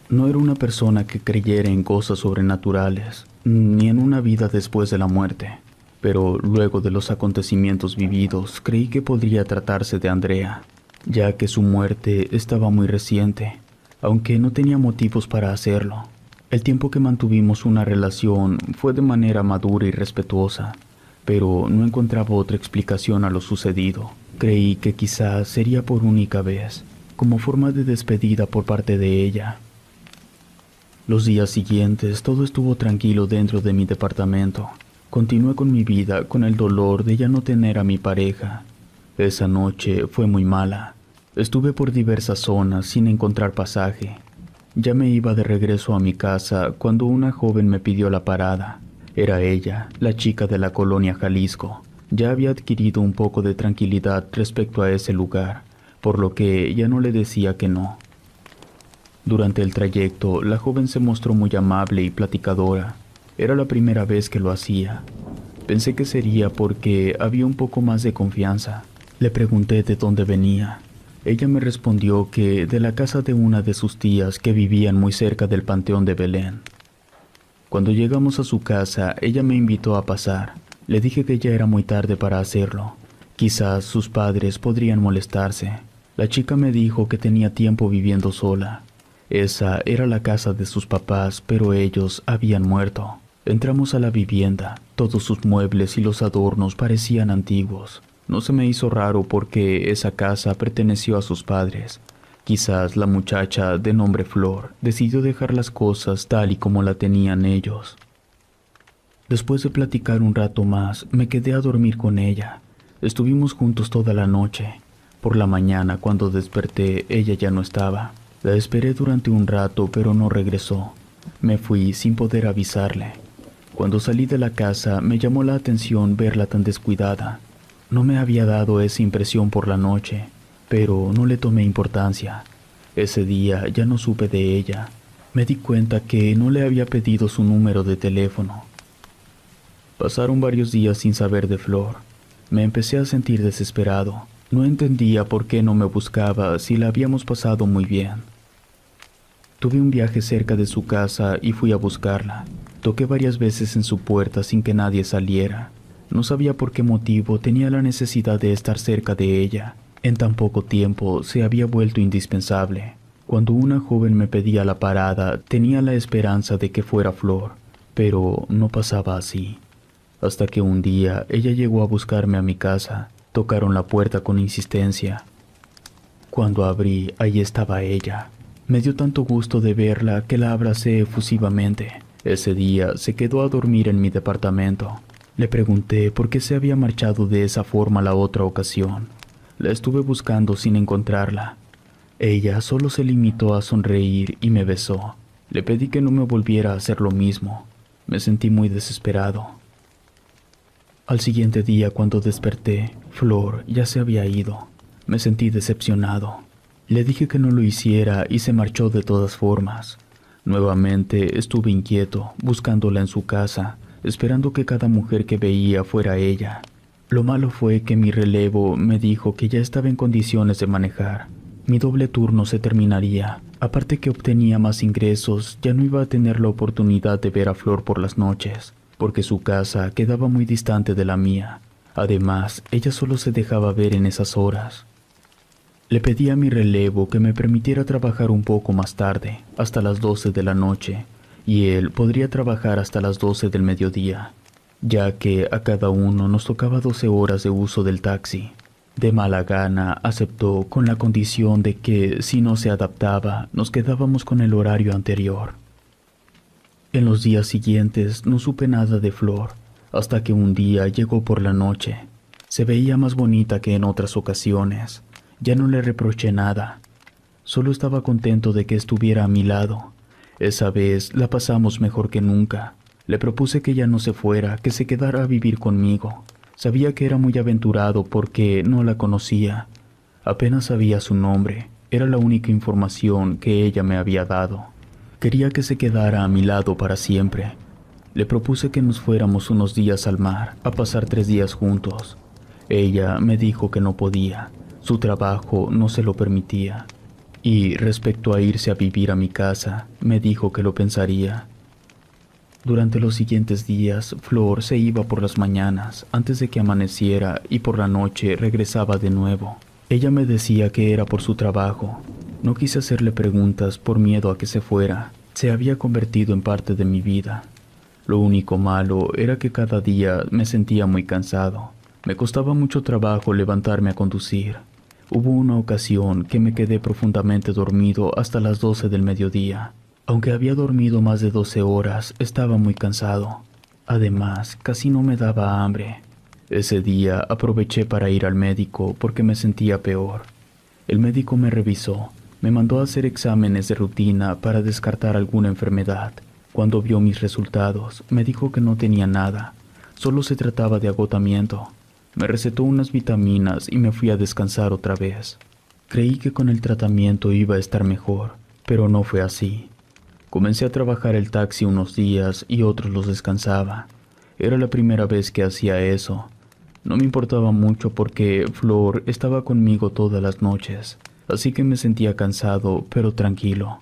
No era una persona que creyera en cosas sobrenaturales, ni en una vida después de la muerte. Pero luego de los acontecimientos vividos, creí que podría tratarse de Andrea, ya que su muerte estaba muy reciente, aunque no tenía motivos para hacerlo. El tiempo que mantuvimos una relación fue de manera madura y respetuosa, pero no encontraba otra explicación a lo sucedido. Creí que quizás sería por única vez, como forma de despedida por parte de ella. Los días siguientes todo estuvo tranquilo dentro de mi departamento. Continué con mi vida con el dolor de ya no tener a mi pareja. Esa noche fue muy mala. Estuve por diversas zonas sin encontrar pasaje. Ya me iba de regreso a mi casa cuando una joven me pidió la parada. Era ella, la chica de la colonia Jalisco. Ya había adquirido un poco de tranquilidad respecto a ese lugar, por lo que ya no le decía que no. Durante el trayecto, la joven se mostró muy amable y platicadora. Era la primera vez que lo hacía. Pensé que sería porque había un poco más de confianza. Le pregunté de dónde venía. Ella me respondió que de la casa de una de sus tías que vivían muy cerca del Panteón de Belén. Cuando llegamos a su casa, ella me invitó a pasar. Le dije que ya era muy tarde para hacerlo. Quizás sus padres podrían molestarse. La chica me dijo que tenía tiempo viviendo sola. Esa era la casa de sus papás, pero ellos habían muerto. Entramos a la vivienda. Todos sus muebles y los adornos parecían antiguos. No se me hizo raro porque esa casa perteneció a sus padres. Quizás la muchacha de nombre Flor decidió dejar las cosas tal y como la tenían ellos. Después de platicar un rato más, me quedé a dormir con ella. Estuvimos juntos toda la noche. Por la mañana, cuando desperté, ella ya no estaba. La esperé durante un rato, pero no regresó. Me fui sin poder avisarle. Cuando salí de la casa, me llamó la atención verla tan descuidada. No me había dado esa impresión por la noche, pero no le tomé importancia. Ese día ya no supe de ella. Me di cuenta que no le había pedido su número de teléfono. Pasaron varios días sin saber de Flor. Me empecé a sentir desesperado. No entendía por qué no me buscaba si la habíamos pasado muy bien. Tuve un viaje cerca de su casa y fui a buscarla. Toqué varias veces en su puerta sin que nadie saliera. No sabía por qué motivo tenía la necesidad de estar cerca de ella. En tan poco tiempo se había vuelto indispensable. Cuando una joven me pedía la parada, tenía la esperanza de que fuera Flor, pero no pasaba así. Hasta que un día ella llegó a buscarme a mi casa. Tocaron la puerta con insistencia. Cuando abrí, ahí estaba ella. Me dio tanto gusto de verla que la abracé efusivamente. Ese día se quedó a dormir en mi departamento. Le pregunté por qué se había marchado de esa forma la otra ocasión. La estuve buscando sin encontrarla. Ella solo se limitó a sonreír y me besó. Le pedí que no me volviera a hacer lo mismo. Me sentí muy desesperado. Al siguiente día, cuando desperté, Flor ya se había ido. Me sentí decepcionado. Le dije que no lo hiciera y se marchó de todas formas. Nuevamente estuve inquieto, buscándola en su casa, esperando que cada mujer que veía fuera ella. Lo malo fue que mi relevo me dijo que ya estaba en condiciones de manejar. Mi doble turno se terminaría. Aparte que obtenía más ingresos, ya no iba a tener la oportunidad de ver a Flor por las noches, porque su casa quedaba muy distante de la mía. Además, ella solo se dejaba ver en esas horas. Le pedí a mi relevo que me permitiera trabajar un poco más tarde, hasta las 12 de la noche, y él podría trabajar hasta las 12 del mediodía, ya que a cada uno nos tocaba 12 horas de uso del taxi. De mala gana aceptó con la condición de que, si no se adaptaba, nos quedábamos con el horario anterior. En los días siguientes no supe nada de Flor, hasta que un día llegó por la noche. Se veía más bonita que en otras ocasiones. Ya no le reproché nada. Solo estaba contento de que estuviera a mi lado. Esa vez la pasamos mejor que nunca. Le propuse que ya no se fuera, que se quedara a vivir conmigo. Sabía que era muy aventurado porque no la conocía. Apenas sabía su nombre. Era la única información que ella me había dado. Quería que se quedara a mi lado para siempre. Le propuse que nos fuéramos unos días al mar, a pasar 3 días juntos. Ella me dijo que no podía. Su trabajo no se lo permitía. Y respecto a irse a vivir a mi casa, me dijo que lo pensaría. Durante los siguientes días, Flor se iba por las mañanas, antes de que amaneciera, y por la noche regresaba de nuevo. Ella me decía que era por su trabajo. No quise hacerle preguntas por miedo a que se fuera. Se había convertido en parte de mi vida. Lo único malo era que cada día me sentía muy cansado. Me costaba mucho trabajo levantarme a conducir. Hubo una ocasión que me quedé profundamente dormido hasta las 12 del mediodía. Aunque había dormido más de 12 horas, estaba muy cansado. Además, casi no me daba hambre. Ese día aproveché para ir al médico porque me sentía peor. El médico me revisó, me mandó a hacer exámenes de rutina para descartar alguna enfermedad. Cuando vio mis resultados, me dijo que no tenía nada, solo se trataba de agotamiento. Me recetó unas vitaminas y me fui a descansar otra vez. Creí que con el tratamiento iba a estar mejor, pero no fue así. Comencé a trabajar el taxi unos días y otros los descansaba. Era la primera vez que hacía eso. No me importaba mucho porque Flor estaba conmigo todas las noches, así que me sentía cansado pero tranquilo.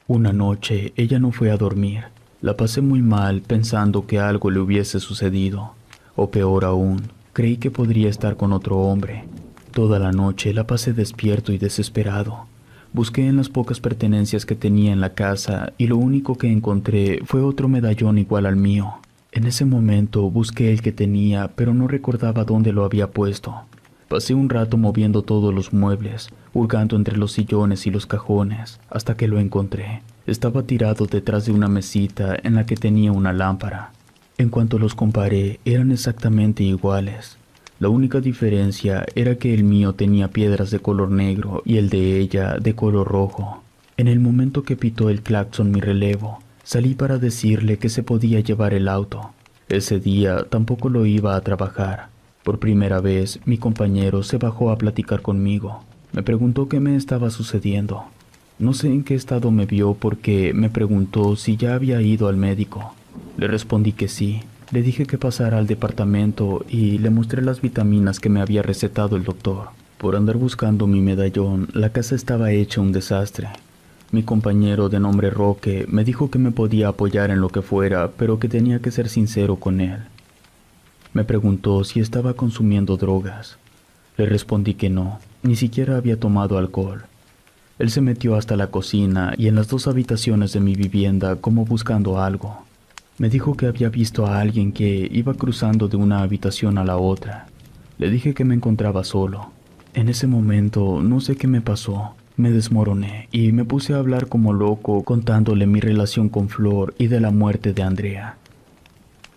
Una noche ella no fue a dormir. La pasé muy mal pensando que algo le hubiese sucedido. O peor aún, creí que podría estar con otro hombre. Toda la noche la pasé despierto y desesperado. Busqué en las pocas pertenencias que tenía en la casa y lo único que encontré fue otro medallón igual al mío. En ese momento busqué el que tenía, pero no recordaba dónde lo había puesto. Pasé un rato moviendo todos los muebles, hurgando entre los sillones y los cajones, hasta que lo encontré. Estaba tirado detrás de una mesita en la que tenía una lámpara. En cuanto los comparé, eran exactamente iguales. La única diferencia era que el mío tenía piedras de color negro y el de ella de color rojo. En el momento que pitó el claxon mi relevo, salí para decirle que se podía llevar el auto. Ese día tampoco lo iba a trabajar. Por primera vez, mi compañero se bajó a platicar conmigo. Me preguntó qué me estaba sucediendo. No sé en qué estado me vio porque me preguntó si ya había ido al médico. Le respondí que sí. Le dije que pasara al departamento y le mostré las vitaminas que me había recetado el doctor. Por andar buscando mi medallón, la casa estaba hecha un desastre. Mi compañero de nombre Roque me dijo que me podía apoyar en lo que fuera, pero que tenía que ser sincero con él. Me preguntó si estaba consumiendo drogas. Le respondí que no, ni siquiera había tomado alcohol. Él se metió hasta la cocina y en las dos habitaciones de mi vivienda como buscando algo. Me dijo que había visto a alguien que iba cruzando de una habitación a la otra. Le dije que me encontraba solo. En ese momento no sé qué me pasó. Me desmoroné y me puse a hablar como loco contándole mi relación con Flor y de la muerte de Andrea.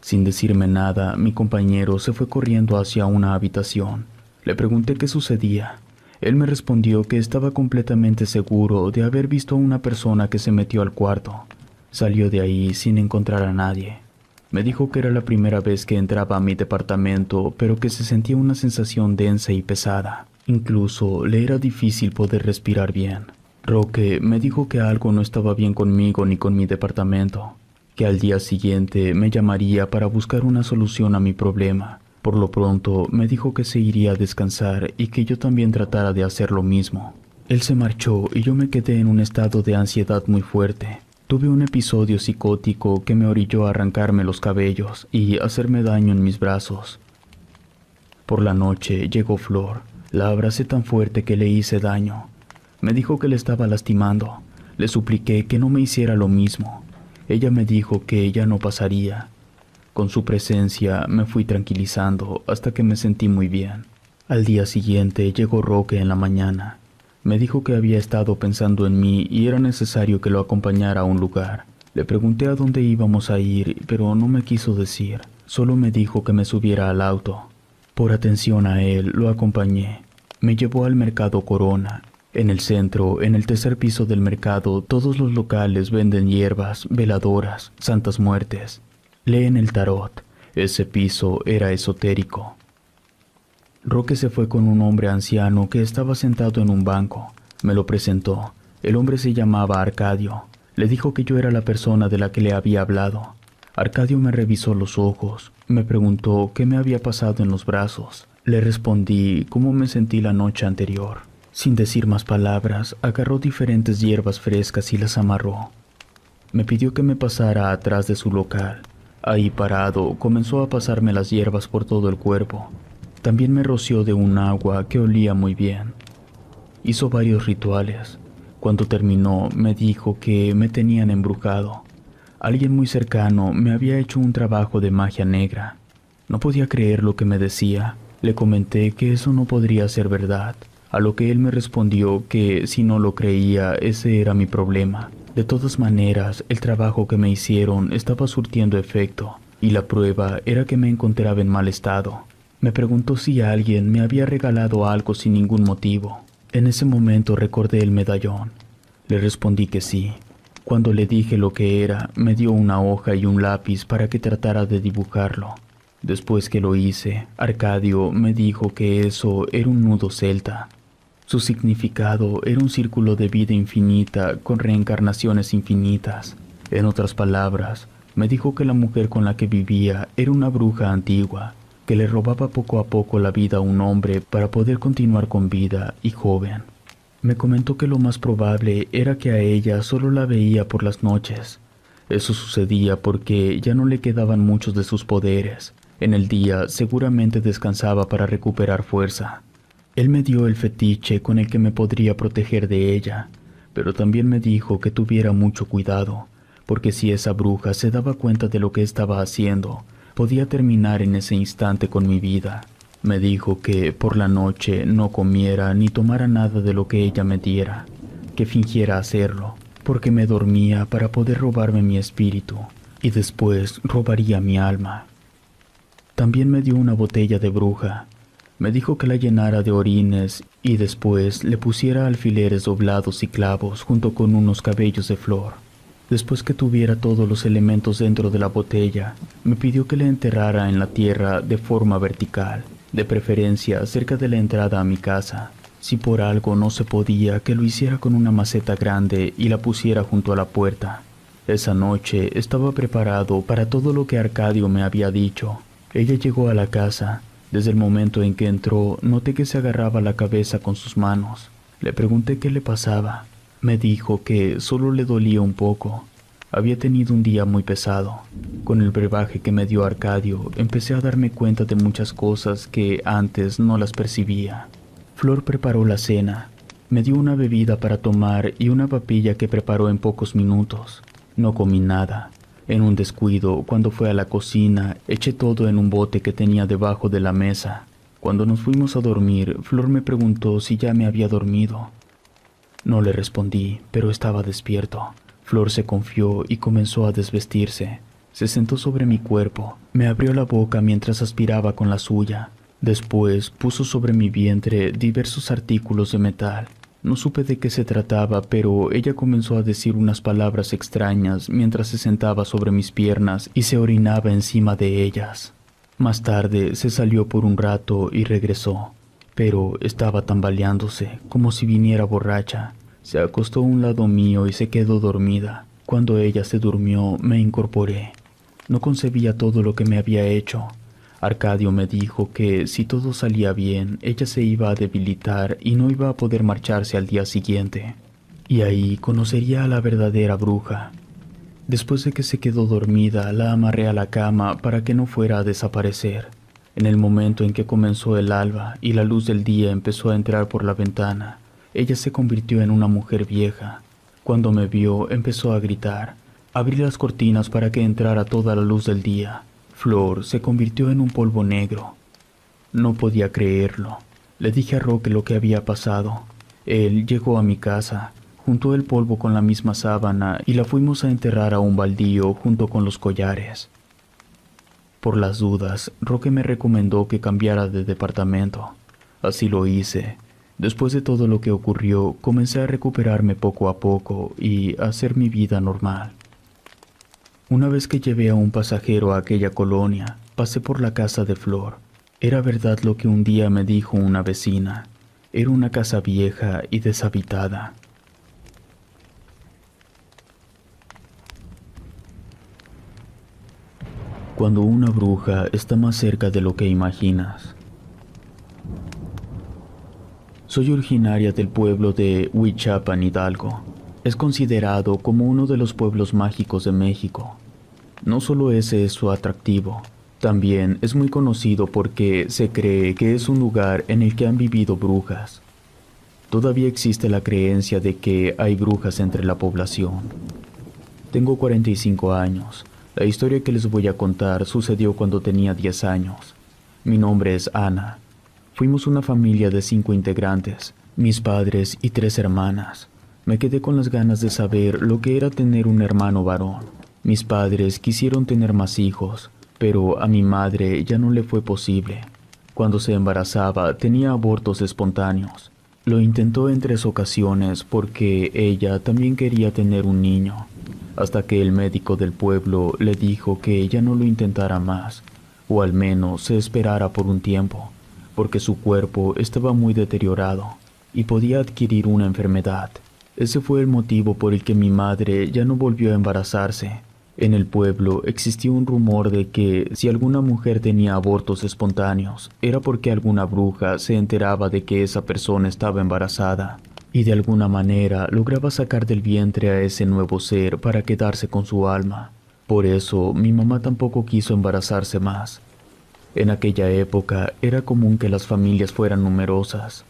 Sin decirme nada, mi compañero se fue corriendo hacia una habitación. Le pregunté qué sucedía. Él me respondió que estaba completamente seguro de haber visto a una persona que se metió al cuarto. Salió de ahí sin encontrar a nadie. Me dijo que era la primera vez que entraba a mi departamento, pero que se sentía una sensación densa y pesada. Incluso le era difícil poder respirar bien. Roque me dijo que algo no estaba bien conmigo ni con mi departamento, que al día siguiente me llamaría para buscar una solución a mi problema. Por lo pronto me dijo que se iría a descansar y que yo también tratara de hacer lo mismo. Él se marchó y yo me quedé en un estado de ansiedad muy fuerte. Tuve un episodio psicótico que me orilló a arrancarme los cabellos y hacerme daño en mis brazos. Por la noche llegó Flor. La abracé tan fuerte que le hice daño. Me dijo que le estaba lastimando. Le supliqué que no me hiciera lo mismo. Ella me dijo que ya no pasaría. Con su presencia me fui tranquilizando hasta que me sentí muy bien. Al día siguiente llegó Roque en la mañana. Me dijo que había estado pensando en mí y era necesario que lo acompañara a un lugar. Le pregunté a dónde íbamos a ir, pero no me quiso decir. Solo me dijo que me subiera al auto. Por atención a él, lo acompañé. Me llevó al mercado Corona. En el centro, en el tercer piso del mercado, todos los locales venden hierbas, veladoras, santas muertes. Leen el tarot. Ese piso era esotérico. Roque se fue con un hombre anciano que estaba sentado en un banco. Me lo presentó. El hombre se llamaba Arcadio. Le dijo que yo era la persona de la que le había hablado. Arcadio me revisó los ojos. Me preguntó qué me había pasado en los brazos. Le respondí cómo me sentí la noche anterior. Sin decir más palabras, agarró diferentes hierbas frescas y las amarró. Me pidió que me pasara atrás de su local. Ahí parado, comenzó a pasarme las hierbas por todo el cuerpo. También me roció de un agua que olía muy bien. Hizo varios rituales. Cuando terminó, me dijo que me tenían embrujado. Alguien muy cercano me había hecho un trabajo de magia negra. No podía creer lo que me decía. Le comenté que eso no podría ser verdad, a lo que él me respondió que si no lo creía, ese era mi problema. De todas maneras, el trabajo que me hicieron estaba surtiendo efecto, y la prueba era que me encontraba en mal estado. Me preguntó si alguien me había regalado algo sin ningún motivo. En ese momento recordé el medallón. Le respondí que sí. Cuando le dije lo que era, me dio una hoja y un lápiz para que tratara de dibujarlo. Después que lo hice, Arcadio me dijo que eso era un nudo celta. Su significado era un círculo de vida infinita con reencarnaciones infinitas. En otras palabras, me dijo que la mujer con la que vivía era una bruja antigua, que le robaba poco a poco la vida a un hombre para poder continuar con vida y joven. Me comentó que lo más probable era que a ella solo la veía por las noches. Eso sucedía porque ya no le quedaban muchos de sus poderes. En el día seguramente descansaba para recuperar fuerza. Él me dio el fetiche con el que me podría proteger de ella, pero también me dijo que tuviera mucho cuidado, porque si esa bruja se daba cuenta de lo que estaba haciendo, podía terminar en ese instante con mi vida. Me dijo que por la noche no comiera ni tomara nada de lo que ella me diera, que fingiera hacerlo, porque me dormía para poder robarme mi espíritu, y después robaría mi alma. También me dio una botella de bruja. Me dijo que la llenara de orines y después le pusiera alfileres doblados y clavos junto con unos cabellos de flor. Después que tuviera todos los elementos dentro de la botella, me pidió que le enterrara en la tierra de forma vertical, de preferencia cerca de la entrada a mi casa. Si por algo no se podía, que lo hiciera con una maceta grande y la pusiera junto a la puerta. Esa noche estaba preparado para todo lo que Arcadio me había dicho. Ella llegó a la casa. Desde el momento en que entró, noté que se agarraba la cabeza con sus manos. Le pregunté qué le pasaba. Me dijo que solo le dolía un poco. Había tenido un día muy pesado. Con el brebaje que me dio Arcadio, empecé a darme cuenta de muchas cosas que antes no las percibía. Flor preparó la cena. Me dio una bebida para tomar y una papilla que preparó en pocos minutos. No comí nada. En un descuido, cuando fue a la cocina, eché todo en un bote que tenía debajo de la mesa. Cuando nos fuimos a dormir, Flor me preguntó si ya me había dormido. No le respondí, pero estaba despierto. Flor se confió y comenzó a desvestirse. Se sentó sobre mi cuerpo, me abrió la boca mientras aspiraba con la suya. Después puso sobre mi vientre diversos artículos de metal. No supe de qué se trataba, pero ella comenzó a decir unas palabras extrañas mientras se sentaba sobre mis piernas y se orinaba encima de ellas. Más tarde se salió por un rato y regresó, pero estaba tambaleándose, como si viniera borracha. Se acostó a un lado mío y se quedó dormida. Cuando ella se durmió, me incorporé. No concebía todo lo que me había hecho. Arcadio me dijo que si todo salía bien, ella se iba a debilitar y no iba a poder marcharse al día siguiente. Y ahí conocería a la verdadera bruja. Después de que se quedó dormida, la amarré a la cama para que no fuera a desaparecer. En el momento en que comenzó el alba y la luz del día empezó a entrar por la ventana, ella se convirtió en una mujer vieja. Cuando me vio, empezó a gritar. Abrí las cortinas para que entrara toda la luz del día. Flor se convirtió en un polvo negro. No podía creerlo. Le dije a Roque lo que había pasado. Él llegó a mi casa, juntó el polvo con la misma sábana y la fuimos a enterrar a un baldío junto con los collares. Por las dudas, Roque me recomendó que cambiara de departamento. Así lo hice. Después de todo lo que ocurrió, comencé a recuperarme poco a poco y a hacer mi vida normal. Una vez que llevé a un pasajero a aquella colonia, pasé por la casa de Flor. Era verdad lo que un día me dijo una vecina. Era una casa vieja y deshabitada. Cuando una bruja está más cerca de lo que imaginas. Soy originaria del pueblo de Huichapan, Hidalgo. Es considerado como uno de los pueblos mágicos de México. No solo ese es su atractivo, también es muy conocido porque se cree que es un lugar en el que han vivido brujas. Todavía existe la creencia de que hay brujas entre la población. Tengo 45 años. La historia que les voy a contar sucedió cuando tenía 10 años. Mi nombre es Ana. Fuimos una familia de 5 integrantes, mis padres y 3 hermanas. Me quedé con las ganas de saber lo que era tener un hermano varón. Mis padres quisieron tener más hijos, pero a mi madre ya no le fue posible. Cuando se embarazaba tenía abortos espontáneos. Lo intentó en 3 ocasiones porque ella también quería tener un niño, hasta que el médico del pueblo le dijo que ella no lo intentara más, o al menos se esperara por un tiempo, porque su cuerpo estaba muy deteriorado y podía adquirir una enfermedad. Ese fue el motivo por el que mi madre ya no volvió a embarazarse. En el pueblo existía un rumor de que si alguna mujer tenía abortos espontáneos, era porque alguna bruja se enteraba de que esa persona estaba embarazada y de alguna manera lograba sacar del vientre a ese nuevo ser para quedarse con su alma. Por eso mi mamá tampoco quiso embarazarse más. En aquella época era común que las familias fueran numerosas.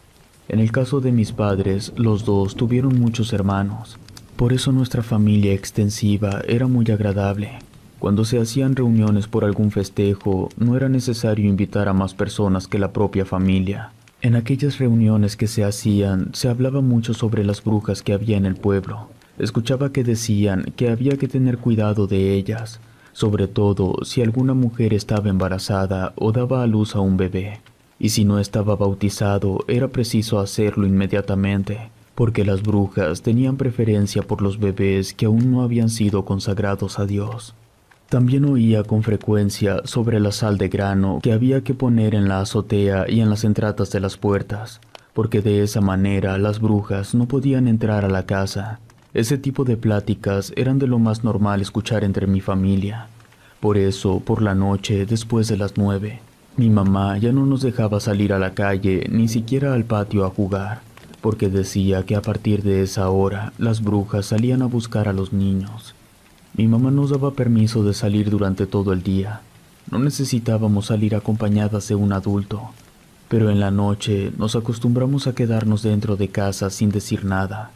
En el caso de mis padres, los dos tuvieron muchos hermanos. Por eso nuestra familia extensiva era muy agradable. Cuando se hacían reuniones por algún festejo, no era necesario invitar a más personas que la propia familia. En aquellas reuniones que se hacían, se hablaba mucho sobre las brujas que había en el pueblo. Escuchaba que decían que había que tener cuidado de ellas, sobre todo si alguna mujer estaba embarazada o daba a luz a un bebé. Y si no estaba bautizado, era preciso hacerlo inmediatamente, porque las brujas tenían preferencia por los bebés que aún no habían sido consagrados a Dios. También oía con frecuencia sobre la sal de grano que había que poner en la azotea y en las entradas de las puertas, porque de esa manera las brujas no podían entrar a la casa. Ese tipo de pláticas eran de lo más normal escuchar entre mi familia. Por eso, por la noche, después de las 9, mi mamá ya no nos dejaba salir a la calle ni siquiera al patio a jugar, porque decía que a partir de esa hora las brujas salían a buscar a los niños. Mi mamá nos daba permiso de salir durante todo el día. No necesitábamos salir acompañadas de un adulto, pero en la noche nos acostumbramos a quedarnos dentro de casa sin decir nada.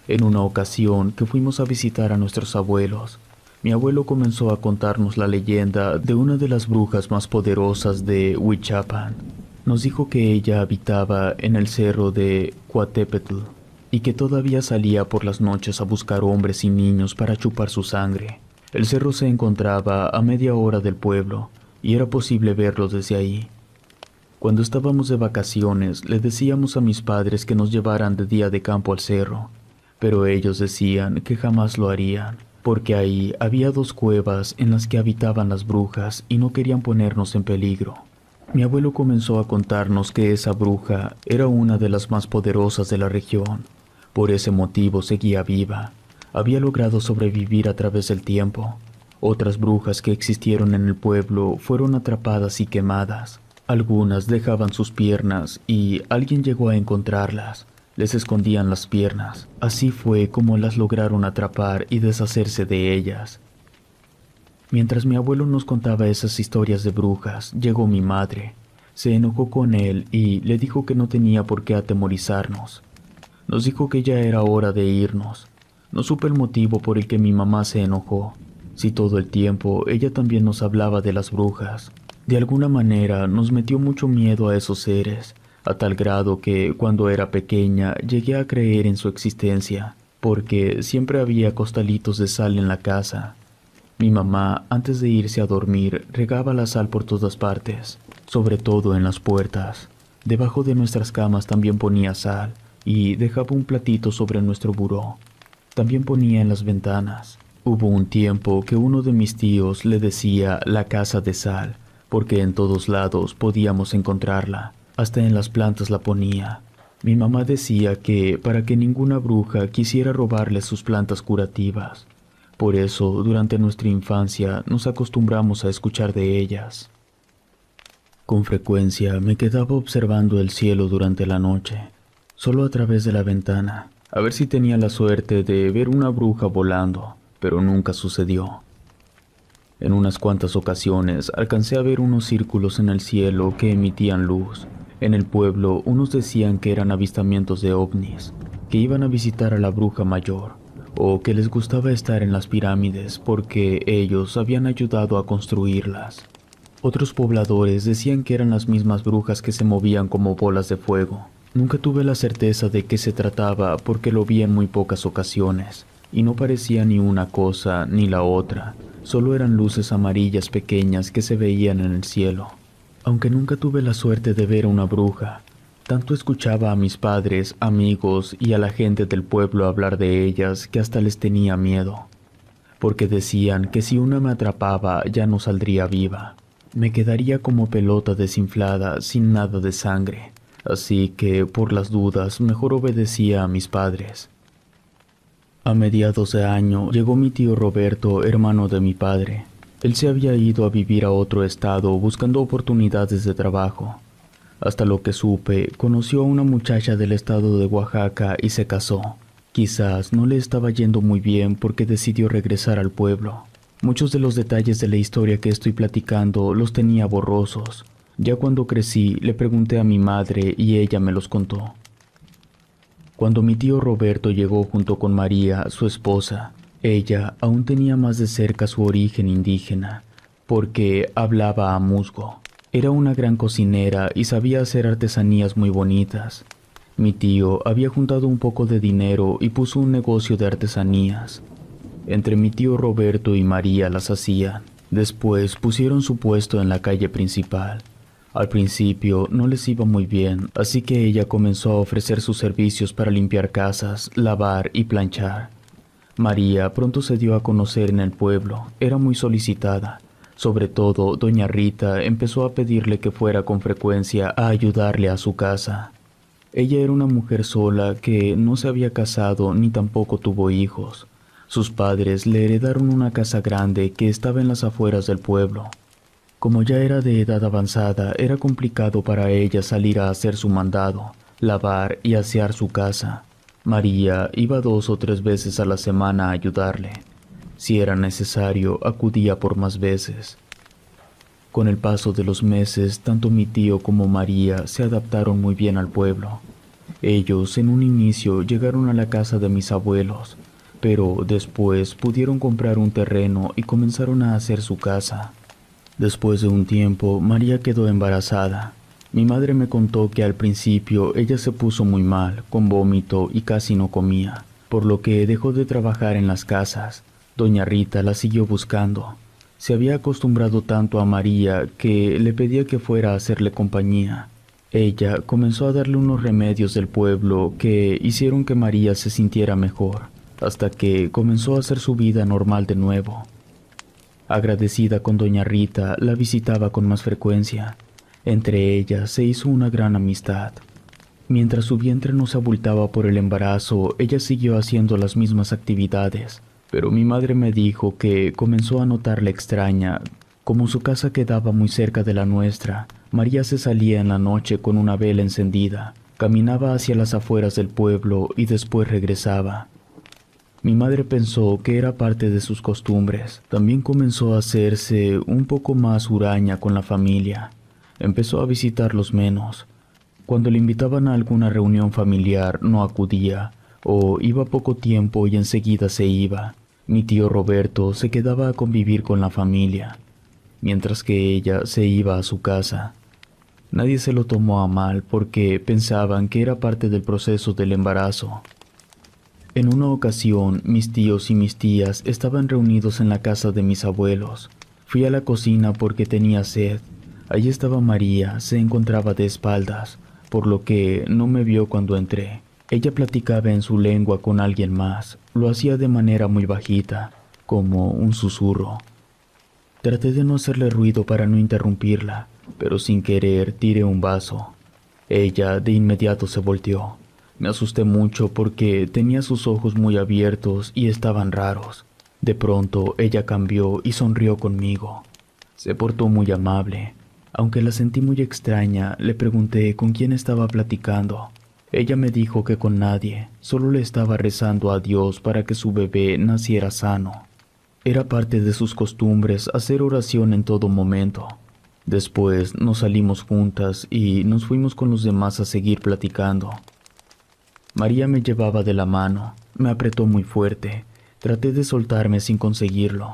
En una ocasión que fuimos a visitar a nuestros abuelos, mi abuelo comenzó a contarnos la leyenda de una de las brujas más poderosas de Huichapan. Nos dijo que ella habitaba en el cerro de Coatepetl y que todavía salía por las noches a buscar hombres y niños para chupar su sangre. El cerro se encontraba a media hora del pueblo y era posible verlo desde ahí. Cuando estábamos de vacaciones, le decíamos a mis padres que nos llevaran de día de campo al cerro, pero ellos decían que jamás lo harían, porque ahí había 2 cuevas en las que habitaban las brujas y no querían ponernos en peligro. Mi abuelo comenzó a contarnos que esa bruja era una de las más poderosas de la región. Por ese motivo seguía viva. Había logrado sobrevivir a través del tiempo. Otras brujas que existieron en el pueblo fueron atrapadas y quemadas. Algunas dejaban sus piernas y alguien llegó a encontrarlas. Les escondían las piernas. Así fue como las lograron atrapar y deshacerse de ellas. Mientras mi abuelo nos contaba esas historias de brujas, llegó mi madre. Se enojó con él y le dijo que no tenía por qué atemorizarnos. Nos dijo que ya era hora de irnos. No supe el motivo por el que mi mamá se enojó. Si todo el tiempo ella también nos hablaba de las brujas. De alguna manera nos metió mucho miedo a esos seres, a tal grado que cuando era pequeña llegué a creer en su existencia, porque siempre había costalitos de sal en la casa. Mi mamá, antes de irse a dormir, regaba la sal por todas partes, sobre todo en las puertas. Debajo de nuestras camas también ponía sal, y dejaba un platito sobre nuestro buró. También ponía en las ventanas. Hubo un tiempo que uno de mis tíos le decía la casa de sal, porque en todos lados podíamos encontrarla, hasta en las plantas la ponía. Mi mamá decía que para que ninguna bruja quisiera robarle sus plantas curativas. Por eso, durante nuestra infancia, nos acostumbramos a escuchar de ellas. Con frecuencia me quedaba observando el cielo durante la noche, solo a través de la ventana, a ver si tenía la suerte de ver una bruja volando, pero nunca sucedió. En unas cuantas ocasiones alcancé a ver unos círculos en el cielo que emitían luz. En el pueblo, unos decían que eran avistamientos de ovnis, que iban a visitar a la bruja mayor, o que les gustaba estar en las pirámides porque ellos habían ayudado a construirlas. Otros pobladores decían que eran las mismas brujas que se movían como bolas de fuego. Nunca tuve la certeza de qué se trataba porque lo vi en muy pocas ocasiones, y no parecía ni una cosa ni la otra, solo eran luces amarillas pequeñas que se veían en el cielo. Aunque nunca tuve la suerte de ver a una bruja, tanto escuchaba a mis padres, amigos y a la gente del pueblo hablar de ellas que hasta les tenía miedo, porque decían que si una me atrapaba ya no saldría viva. Me quedaría como pelota desinflada sin nada de sangre, así que por las dudas mejor obedecía a mis padres. A mediados de año llegó mi tío Roberto, hermano de mi padre. Él se había ido a vivir a otro estado buscando oportunidades de trabajo. Hasta lo que supe, conoció a una muchacha del estado de Oaxaca y se casó. Quizás no le estaba yendo muy bien porque decidió regresar al pueblo. Muchos de los detalles de la historia que estoy platicando los tenía borrosos. Ya cuando crecí, le pregunté a mi madre y ella me los contó. Cuando mi tío Roberto llegó junto con María, su esposa, ella aún tenía más de cerca su origen indígena, porque hablaba amuzgo. Era una gran cocinera y sabía hacer artesanías muy bonitas. Mi tío había juntado un poco de dinero y puso un negocio de artesanías. Entre mi tío Roberto y María las hacían. Después pusieron su puesto en la calle principal. Al principio no les iba muy bien, así que ella comenzó a ofrecer sus servicios para limpiar casas, lavar y planchar. María pronto se dio a conocer en el pueblo, era muy solicitada. Sobre todo, doña Rita empezó a pedirle que fuera con frecuencia a ayudarle a su casa. Ella era una mujer sola que no se había casado ni tampoco tuvo hijos. Sus padres le heredaron una casa grande que estaba en las afueras del pueblo. Como ya era de edad avanzada, era complicado para ella salir a hacer su mandado, lavar y asear su casa. María iba 2 o 3 veces a la semana a ayudarle. Si era necesario, acudía por más veces. Con el paso de los meses, tanto mi tío como María se adaptaron muy bien al pueblo. Ellos en un inicio llegaron a la casa de mis abuelos, pero después pudieron comprar un terreno y comenzaron a hacer su casa. Después de un tiempo, María quedó embarazada. Mi madre me contó que al principio ella se puso muy mal, con vómito y casi no comía, por lo que dejó de trabajar en las casas. Doña Rita la siguió buscando. Se había acostumbrado tanto a María que le pedía que fuera a hacerle compañía. Ella comenzó a darle unos remedios del pueblo que hicieron que María se sintiera mejor, hasta que comenzó a hacer su vida normal de nuevo. Agradecida con doña Rita, la visitaba con más frecuencia. Entre ellas se hizo una gran amistad. Mientras su vientre no se abultaba por el embarazo, ella siguió haciendo las mismas actividades, pero mi madre me dijo que comenzó a notarla extraña. Como su casa quedaba muy cerca de la nuestra, María se salía en la noche con una vela encendida, caminaba hacia las afueras del pueblo y después regresaba. Mi madre pensó que era parte de sus costumbres. También comenzó a hacerse un poco más huraña con la familia. Empezó a visitarlos menos. Cuando le invitaban a alguna reunión familiar, no acudía, o iba poco tiempo y enseguida se iba. Mi tío Roberto se quedaba a convivir con la familia, mientras que ella se iba a su casa. Nadie se lo tomó a mal porque pensaban que era parte del proceso del embarazo. En una ocasión, mis tíos y mis tías estaban reunidos en la casa de mis abuelos. Fui a la cocina porque tenía sed. Allí estaba María, se encontraba de espaldas, por lo que no me vio cuando entré. Ella platicaba en su lengua con alguien más. Lo hacía de manera muy bajita, como un susurro. Traté de no hacerle ruido para no interrumpirla, pero sin querer tiré un vaso. Ella de inmediato se volteó. Me asusté mucho porque tenía sus ojos muy abiertos y estaban raros. De pronto ella cambió y sonrió conmigo. Se portó muy amable. Aunque la sentí muy extraña, le pregunté con quién estaba platicando. Ella me dijo que con nadie, solo le estaba rezando a Dios para que su bebé naciera sano. Era parte de sus costumbres hacer oración en todo momento. Después nos salimos juntas y nos fuimos con los demás a seguir platicando. María me llevaba de la mano, me apretó muy fuerte. Traté de soltarme sin conseguirlo.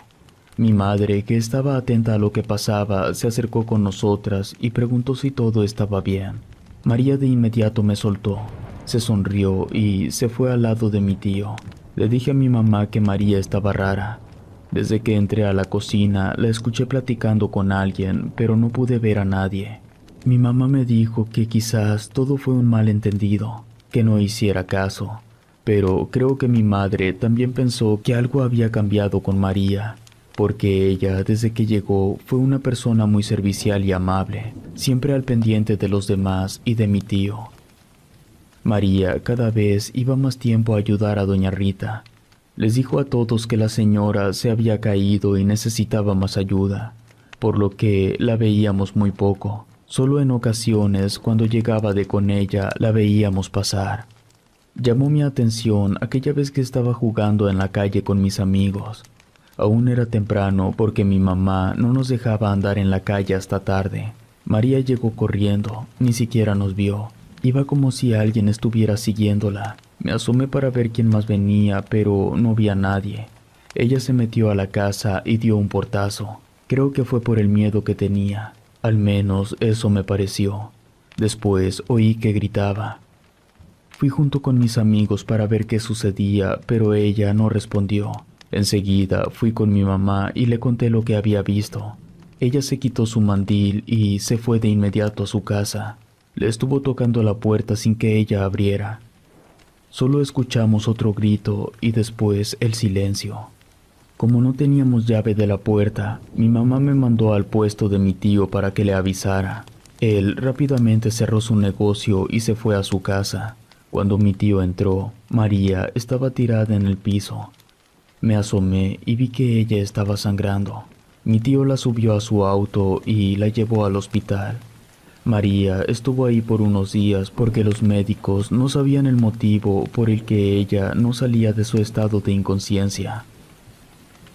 Mi madre, que estaba atenta a lo que pasaba, se acercó con nosotras y preguntó si todo estaba bien. María de inmediato me soltó, se sonrió y se fue al lado de mi tío. Le dije a mi mamá que María estaba rara. Desde que entré a la cocina, la escuché platicando con alguien, pero no pude ver a nadie. Mi mamá me dijo que quizás todo fue un malentendido, que no hiciera caso, pero creo que mi madre también pensó que algo había cambiado con María. porque ella, desde que llegó, fue una persona muy servicial y amable, siempre al pendiente de los demás y de mi tío. María cada vez iba más tiempo a ayudar a doña Rita. Les dijo a todos que la señora se había caído y necesitaba más ayuda, por lo que la veíamos muy poco. Solo en ocasiones, cuando llegaba con ella, la veíamos pasar. Llamó mi atención aquella vez que estaba jugando en la calle con mis amigos. Aún era temprano porque mi mamá no nos dejaba andar en la calle hasta tarde. María llegó corriendo, ni siquiera nos vio. Iba como si alguien estuviera siguiéndola. Me asomé para ver quién más venía, pero no vi a nadie. Ella se metió a la casa y dio un portazo. Creo que fue por el miedo que tenía. Al menos eso me pareció. Después oí que gritaba. Fui junto con mis amigos para ver qué sucedía, pero ella no respondió. Enseguida fui con mi mamá y le conté lo que había visto. Ella se quitó su mandil y se fue de inmediato a su casa. Le estuvo tocando la puerta sin que ella abriera. Solo escuchamos otro grito y después el silencio. Como no teníamos llave de la puerta, mi mamá me mandó al puesto de mi tío para que le avisara. Él rápidamente cerró su negocio y se fue a su casa. Cuando mi tío entró, María estaba tirada en el piso. Me asomé y vi que ella estaba sangrando. Mi tío la subió a su auto y la llevó al hospital. María estuvo ahí por unos días porque los médicos no sabían el motivo por el que ella no salía de su estado de inconsciencia.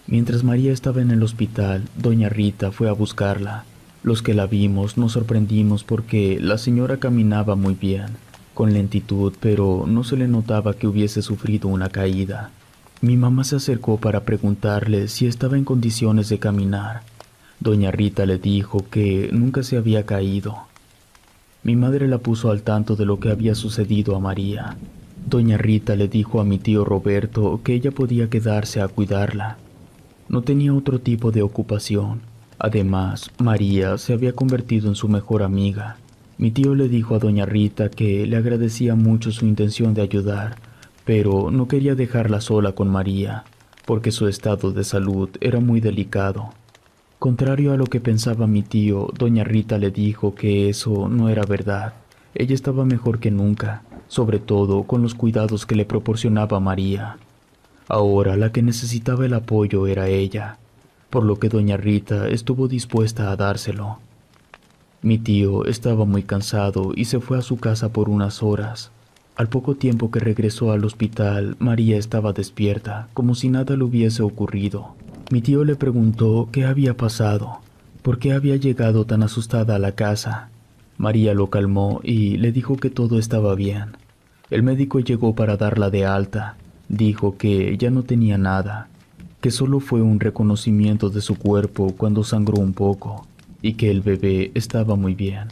Mientras María estaba en el hospital, doña Rita fue a buscarla. Los que la vimos nos sorprendimos porque la señora caminaba muy bien, con lentitud, pero no se le notaba que hubiese sufrido una caída. Mi mamá se acercó para preguntarle si estaba en condiciones de caminar. Doña Rita le dijo que nunca se había caído. Mi madre la puso al tanto de lo que había sucedido a María. Doña Rita le dijo a mi tío Roberto que ella podía quedarse a cuidarla. No tenía otro tipo de ocupación. Además, María se había convertido en su mejor amiga. Mi tío le dijo a doña Rita que le agradecía mucho su intención de ayudar, pero no quería dejarla sola con María, porque su estado de salud era muy delicado. Contrario a lo que pensaba mi tío, doña Rita le dijo que eso no era verdad. Ella estaba mejor que nunca, sobre todo con los cuidados que le proporcionaba María. Ahora la que necesitaba el apoyo era ella, por lo que doña Rita estuvo dispuesta a dárselo. Mi tío estaba muy cansado y se fue a su casa por unas horas. Al poco tiempo que regresó al hospital, María estaba despierta, como si nada le hubiese ocurrido. Mi tío le preguntó qué había pasado, por qué había llegado tan asustada a la casa. María lo calmó y le dijo que todo estaba bien. El médico llegó para darla de alta. Dijo que ya no tenía nada, que solo fue un reconocimiento de su cuerpo cuando sangró un poco y que el bebé estaba muy bien.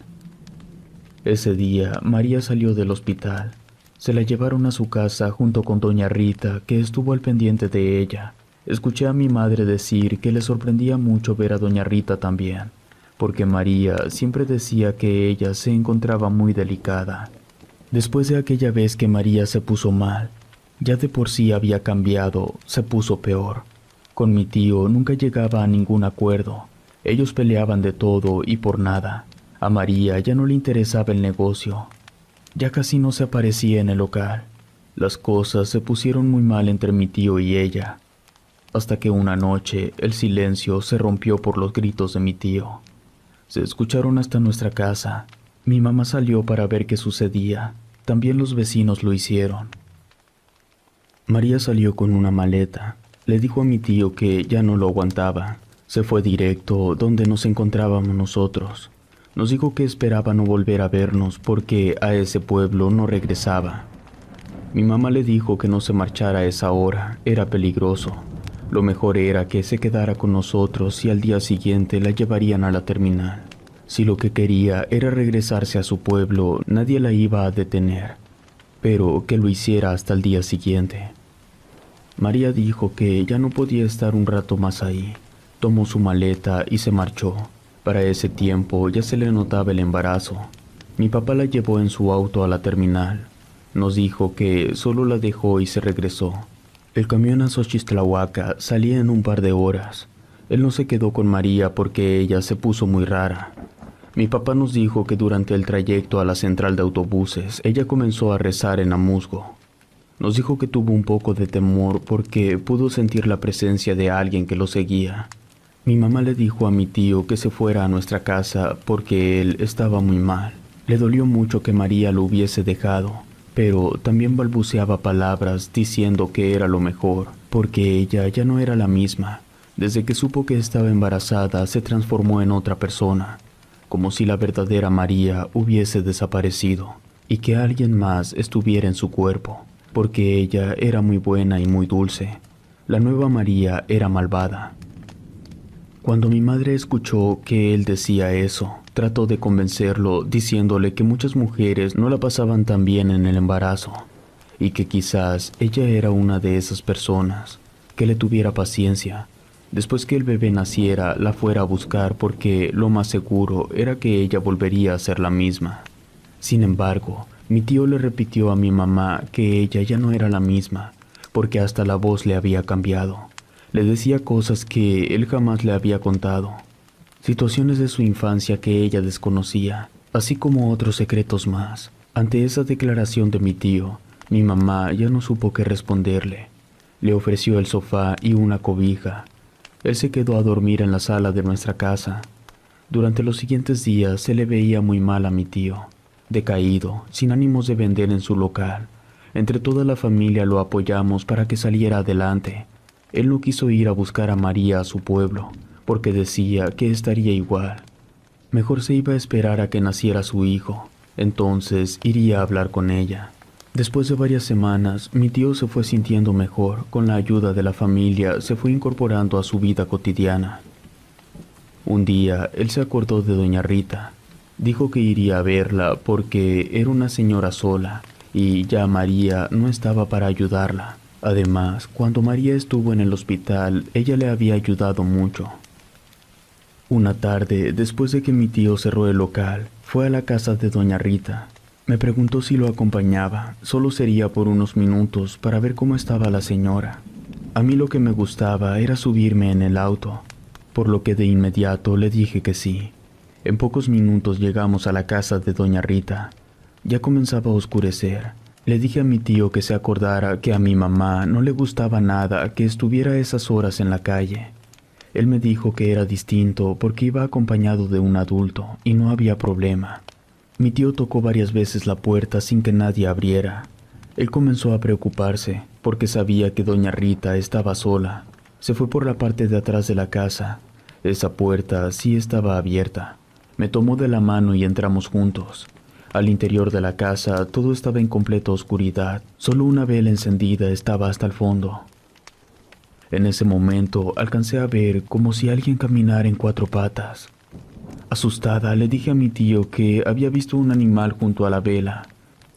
Ese día, María salió del hospital. Se la llevaron a su casa junto con doña Rita, que estuvo al pendiente de ella. Escuché a mi madre decir que le sorprendía mucho ver a doña Rita también, porque María siempre decía que ella se encontraba muy delicada. Después de aquella vez que María se puso mal, ya de por sí había cambiado, se puso peor. Con mi tío nunca llegaba a ningún acuerdo. Ellos peleaban de todo y por nada. A María ya no le interesaba el negocio. Ya casi no se aparecía en el local. Las cosas se pusieron muy mal entre mi tío y ella. Hasta que una noche el silencio se rompió por los gritos de mi tío. Se escucharon hasta nuestra casa. Mi mamá salió para ver qué sucedía. También los vecinos lo hicieron. María salió con una maleta. Le dijo a mi tío que ya no lo aguantaba. Se fue directo donde nos encontrábamos nosotros. Nos dijo que esperaba no volver a vernos porque a ese pueblo no regresaba. Mi mamá le dijo que no se marchara a esa hora, era peligroso. Lo mejor era que se quedara con nosotros y al día siguiente la llevarían a la terminal. Si lo que quería era regresarse a su pueblo, nadie la iba a detener, pero que lo hiciera hasta el día siguiente. María dijo que ya no podía estar un rato más ahí. Tomó su maleta y se marchó. Para ese tiempo ya se le notaba el embarazo. Mi papá la llevó en su auto a la terminal. Nos dijo que solo la dejó y se regresó. El camión a Xochitlahuaca salía en un par de horas. Él no se quedó con María porque ella se puso muy rara. Mi papá nos dijo que durante el trayecto a la central de autobuses, ella comenzó a rezar en amusgo. Nos dijo que tuvo un poco de temor porque pudo sentir la presencia de alguien que lo seguía. Mi mamá le dijo a mi tío que se fuera a nuestra casa porque él estaba muy mal. Le dolió mucho que María lo hubiese dejado, pero también balbuceaba palabras diciendo que era lo mejor, porque ella ya no era la misma. Desde que supo que estaba embarazada, se transformó en otra persona, como si la verdadera María hubiese desaparecido y que alguien más estuviera en su cuerpo, porque ella era muy buena y muy dulce. La nueva María era malvada. Cuando mi madre escuchó que él decía eso, trató de convencerlo diciéndole que muchas mujeres no la pasaban tan bien en el embarazo y que quizás ella era una de esas personas, que le tuviera paciencia. Después que el bebé naciera, la fuera a buscar porque lo más seguro era que ella volvería a ser la misma. Sin embargo, mi tío le repitió a mi mamá que ella ya no era la misma, porque hasta la voz le había cambiado. Le decía cosas que él jamás le había contado, situaciones de su infancia que ella desconocía, así como otros secretos más. Ante esa declaración de mi tío, mi mamá ya no supo qué responderle. Le ofreció el sofá y una cobija. Él se quedó a dormir en la sala de nuestra casa. Durante los siguientes días se le veía muy mal a mi tío, decaído, sin ánimos de vender en su local. Entre toda la familia lo apoyamos para que saliera adelante. Él no quiso ir a buscar a María a su pueblo, porque decía que estaría igual. Mejor se iba a esperar a que naciera su hijo, entonces iría a hablar con ella. Después de varias semanas, mi tío se fue sintiendo mejor. Con la ayuda de la familia, se fue incorporando a su vida cotidiana. Un día, él se acordó de doña Rita. Dijo que iría a verla porque era una señora sola y ya María no estaba para ayudarla. Además, cuando María estuvo en el hospital, ella le había ayudado mucho. Una tarde, después de que mi tío cerró el local, fue a la casa de doña Rita. Me preguntó si lo acompañaba. Solo sería por unos minutos para ver cómo estaba la señora. A mí lo que me gustaba era subirme en el auto, por lo que de inmediato le dije que sí. En pocos minutos llegamos a la casa de doña Rita. Ya comenzaba a oscurecer. Le dije a mi tío que se acordara que a mi mamá no le gustaba nada que estuviera a esas horas en la calle. Él me dijo que era distinto porque iba acompañado de un adulto y no había problema. Mi tío tocó varias veces la puerta sin que nadie abriera. Él comenzó a preocuparse porque sabía que doña Rita estaba sola. Se fue por la parte de atrás de la casa. Esa puerta sí estaba abierta. Me tomó de la mano y entramos juntos. Al interior de la casa todo estaba en completa oscuridad. Solo una vela encendida estaba hasta el fondo. En ese momento alcancé a ver como si alguien caminara en cuatro patas. Asustada, le dije a mi tío que había visto un animal junto a la vela.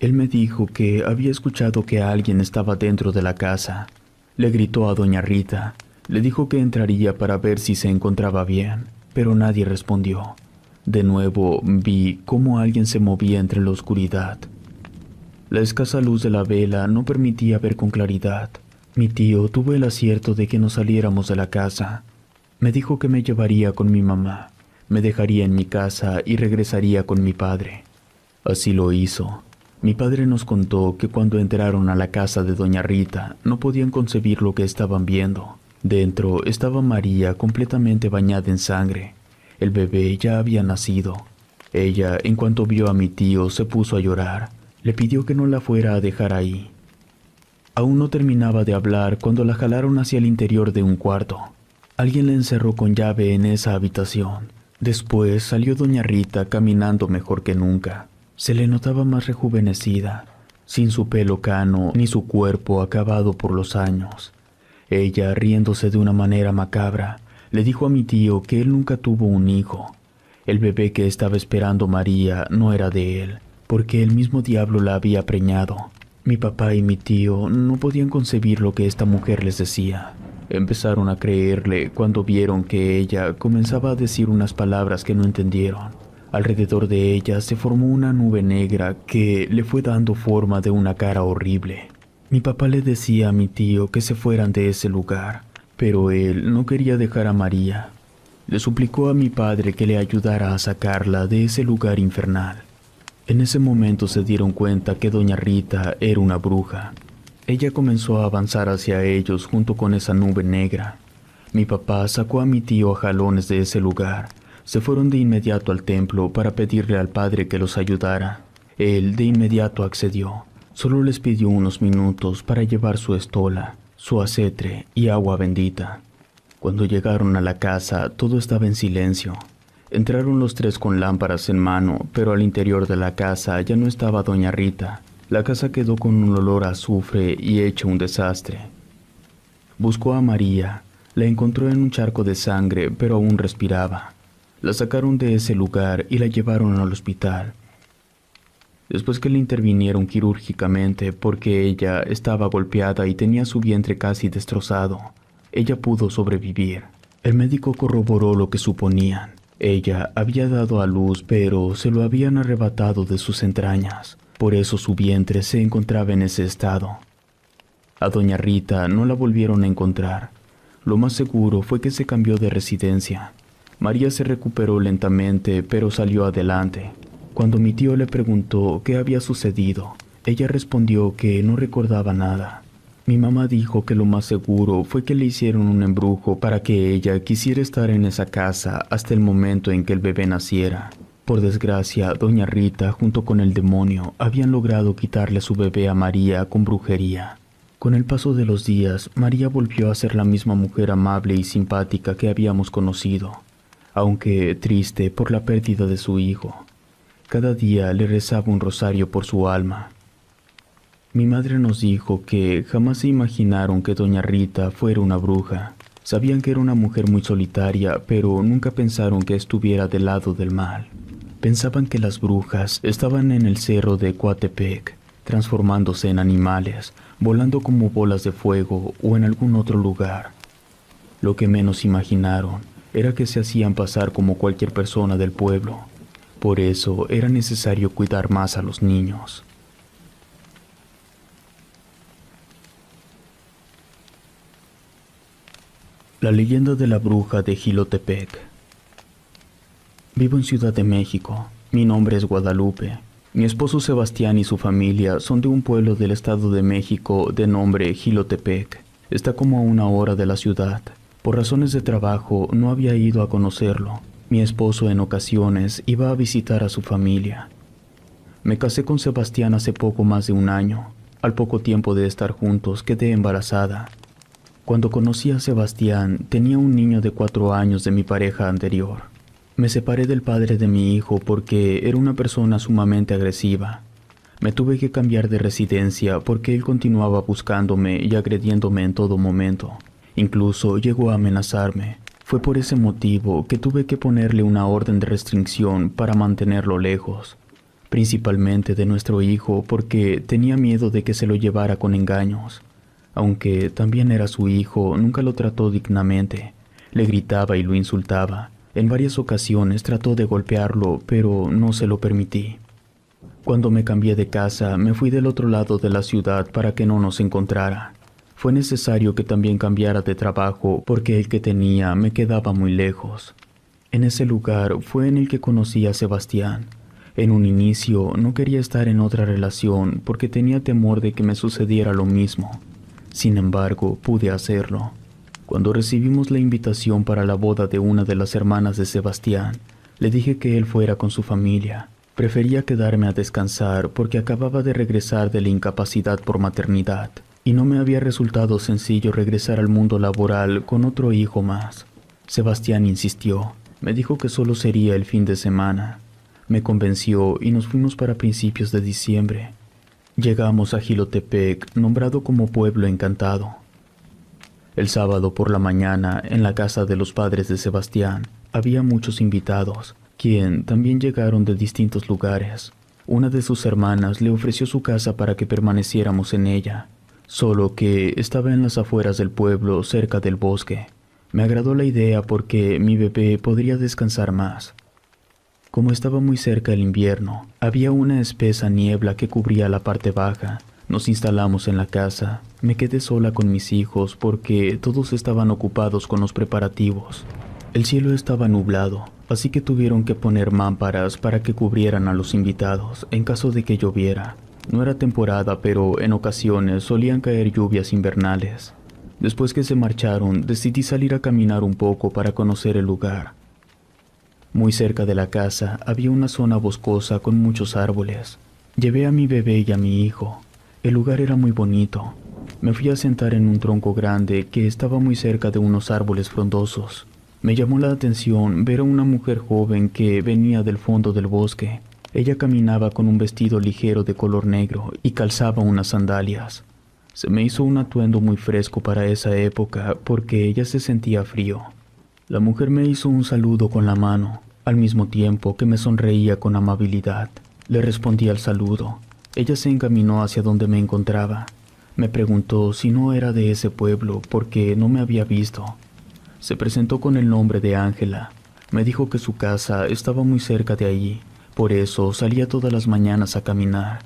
Él me dijo que había escuchado que alguien estaba dentro de la casa. Le gritó a doña Rita. Le dijo que entraría para ver si se encontraba bien, pero nadie respondió. De nuevo vi cómo alguien se movía entre la oscuridad. La escasa luz de la vela no permitía ver con claridad. Mi tío tuvo el acierto de que nos saliéramos de la casa. Me dijo que me llevaría con mi mamá, me dejaría en mi casa y regresaría con mi padre. Así lo hizo. Mi padre nos contó que cuando entraron a la casa de doña Rita no podían concebir lo que estaban viendo. Dentro estaba María completamente bañada en sangre. El bebé ya había nacido. Ella, en cuanto vio a mi tío, se puso a llorar. Le pidió que no la fuera a dejar ahí. Aún no terminaba de hablar cuando la jalaron hacia el interior de un cuarto. Alguien la encerró con llave en esa habitación. Después salió doña Rita caminando mejor que nunca. Se le notaba más rejuvenecida, sin su pelo cano ni su cuerpo acabado por los años. Ella, riéndose de una manera macabra, le dijo a mi tío que él nunca tuvo un hijo. El bebé que estaba esperando María no era de él, porque el mismo diablo la había preñado. Mi papá y mi tío no podían concebir lo que esta mujer les decía. Empezaron a creerle cuando vieron que ella comenzaba a decir unas palabras que no entendieron. Alrededor de ella se formó una nube negra que le fue dando forma de una cara horrible. Mi papá le decía a mi tío que se fueran de ese lugar, pero él no quería dejar a María. Le suplicó a mi padre que le ayudara a sacarla de ese lugar infernal. En ese momento se dieron cuenta que doña Rita era una bruja. Ella comenzó a avanzar hacia ellos junto con esa nube negra. Mi papá sacó a mi tío a jalones de ese lugar. Se fueron de inmediato al templo para pedirle al padre que los ayudara. Él de inmediato accedió. Solo les pidió unos minutos para llevar su estola, su acetre y agua bendita. Cuando llegaron a la casa, todo estaba en silencio. Entraron los tres con lámparas en mano, pero al interior de la casa ya no estaba doña Rita. La casa quedó con un olor a azufre y hecho un desastre. Buscó a María. La encontró en un charco de sangre, pero aún respiraba. La sacaron de ese lugar y la llevaron al hospital. Después que le intervinieron quirúrgicamente porque ella estaba golpeada y tenía su vientre casi destrozado, ella pudo sobrevivir. El médico corroboró lo que suponían. Ella había dado a luz, pero se lo habían arrebatado de sus entrañas. Por eso su vientre se encontraba en ese estado. A doña Rita no la volvieron a encontrar. Lo más seguro fue que se cambió de residencia. María se recuperó lentamente, pero salió adelante. Cuando mi tío le preguntó qué había sucedido, ella respondió que no recordaba nada. Mi mamá dijo que lo más seguro fue que le hicieron un embrujo para que ella quisiera estar en esa casa hasta el momento en que el bebé naciera. Por desgracia, doña Rita, junto con el demonio, habían logrado quitarle a su bebé a María con brujería. Con el paso de los días, María volvió a ser la misma mujer amable y simpática que habíamos conocido, aunque triste por la pérdida de su hijo. Cada día le rezaba un rosario por su alma. Mi madre nos dijo que jamás se imaginaron que doña Rita fuera una bruja. Sabían que era una mujer muy solitaria, pero nunca pensaron que estuviera del lado del mal. Pensaban que las brujas estaban en el cerro de Coatepec, transformándose en animales, volando como bolas de fuego o en algún otro lugar. Lo que menos imaginaron era que se hacían pasar como cualquier persona del pueblo. Por eso era necesario cuidar más a los niños. La leyenda de la bruja de Jilotepec. Vivo en Ciudad de México. Mi nombre es Guadalupe. Mi esposo Sebastián y su familia son de un pueblo del Estado de México de nombre Jilotepec. Está como a 1 hora de la ciudad. Por razones de trabajo no había ido a conocerlo. Mi esposo en ocasiones iba a visitar a su familia. Me casé con Sebastián hace poco más de 1 año. Al poco tiempo de estar juntos quedé embarazada. Cuando conocí a Sebastián tenía un niño de 4 años de mi pareja anterior. Me separé del padre de mi hijo porque era una persona sumamente agresiva. Me tuve que cambiar de residencia porque él continuaba buscándome y agrediéndome en todo momento. Incluso llegó a amenazarme. Fue por ese motivo que tuve que ponerle una orden de restricción para mantenerlo lejos, principalmente de nuestro hijo porque tenía miedo de que se lo llevara con engaños. Aunque también era su hijo, nunca lo trató dignamente. Le gritaba y lo insultaba. En varias ocasiones trató de golpearlo, pero no se lo permití. Cuando me cambié de casa, me fui del otro lado de la ciudad para que no nos encontrara. Fue necesario que también cambiara de trabajo porque el que tenía me quedaba muy lejos. En ese lugar fue en el que conocí a Sebastián. En un inicio no quería estar en otra relación porque tenía temor de que me sucediera lo mismo. Sin embargo, pude hacerlo. Cuando recibimos la invitación para la boda de una de las hermanas de Sebastián, le dije que él fuera con su familia. Prefería quedarme a descansar porque acababa de regresar de la incapacidad por maternidad y no me había resultado sencillo regresar al mundo laboral con otro hijo más. Sebastián insistió. Me dijo que solo sería el fin de semana. Me convenció y nos fuimos para principios de diciembre. Llegamos a Jilotepec, nombrado como Pueblo Encantado. El sábado por la mañana, en la casa de los padres de Sebastián, había muchos invitados, quien también llegaron de distintos lugares. Una de sus hermanas le ofreció su casa para que permaneciéramos en ella, solo que estaba en las afueras del pueblo, cerca del bosque. Me agradó la idea porque mi bebé podría descansar más. Como estaba muy cerca el invierno, había una espesa niebla que cubría la parte baja. Nos instalamos en la casa. Me quedé sola con mis hijos porque todos estaban ocupados con los preparativos. El cielo estaba nublado, así que tuvieron que poner mámparas para que cubrieran a los invitados en caso de que lloviera. No era temporada, pero en ocasiones solían caer lluvias invernales. Después que se marcharon, decidí salir a caminar un poco para conocer el lugar. Muy cerca de la casa había una zona boscosa con muchos árboles. Llevé a mi bebé y a mi hijo. El lugar era muy bonito. Me fui a sentar en un tronco grande que estaba muy cerca de unos árboles frondosos. Me llamó la atención ver a una mujer joven que venía del fondo del bosque. Ella caminaba con un vestido ligero de color negro y calzaba unas sandalias. Se me hizo un atuendo muy fresco para esa época porque ella se sentía frío. La mujer me hizo un saludo con la mano, al mismo tiempo que me sonreía con amabilidad. Le respondí al saludo. Ella se encaminó hacia donde me encontraba. Me preguntó si no era de ese pueblo porque no me había visto. Se presentó con el nombre de Ángela. Me dijo que su casa estaba muy cerca de allí, por eso salía todas las mañanas a caminar.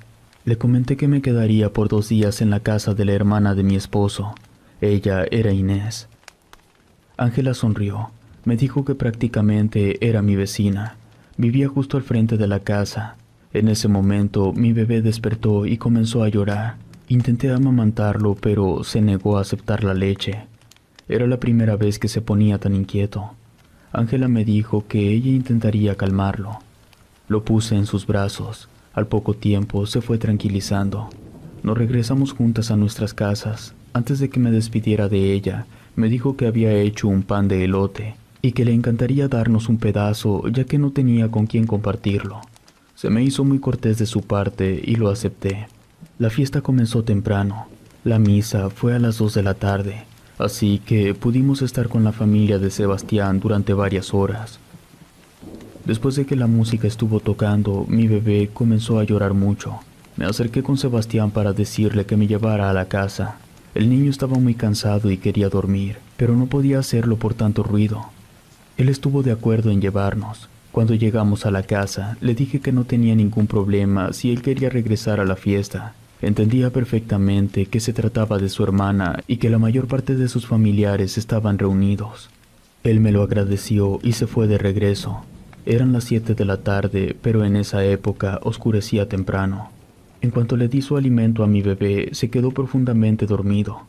Le comenté que me quedaría por 2 días en la casa de la hermana de mi esposo. Ella era Inés. Ángela sonrió. Me dijo que prácticamente era mi vecina. Vivía justo al frente de la casa. En ese momento mi bebé despertó y comenzó a llorar. Intenté amamantarlo, pero se negó a aceptar la leche. Era la primera vez que se ponía tan inquieto. Ángela me dijo que ella intentaría calmarlo. Lo puse en sus brazos. Al poco tiempo se fue tranquilizando. Nos regresamos juntas a nuestras casas. Antes de que me despidiera de ella, me dijo que había hecho un pan de elote y que le encantaría darnos un pedazo ya que no tenía con quién compartirlo. Se me hizo muy cortés de su parte y lo acepté. La fiesta comenzó temprano. La misa fue a las 2 de la tarde. Así que pudimos estar con la familia de Sebastián durante varias horas. Después de que la música estuvo tocando, mi bebé comenzó a llorar mucho. Me acerqué con Sebastián para decirle que me llevara a la casa. El niño estaba muy cansado y quería dormir, pero no podía hacerlo por tanto ruido. Él estuvo de acuerdo en llevarnos. Cuando llegamos a la casa, le dije que no tenía ningún problema si él quería regresar a la fiesta. Entendía perfectamente que se trataba de su hermana y que la mayor parte de sus familiares estaban reunidos. Él me lo agradeció y se fue de regreso. Eran las 7 de la tarde, pero en esa época oscurecía temprano. En cuanto le di su alimento a mi bebé, se quedó profundamente dormido.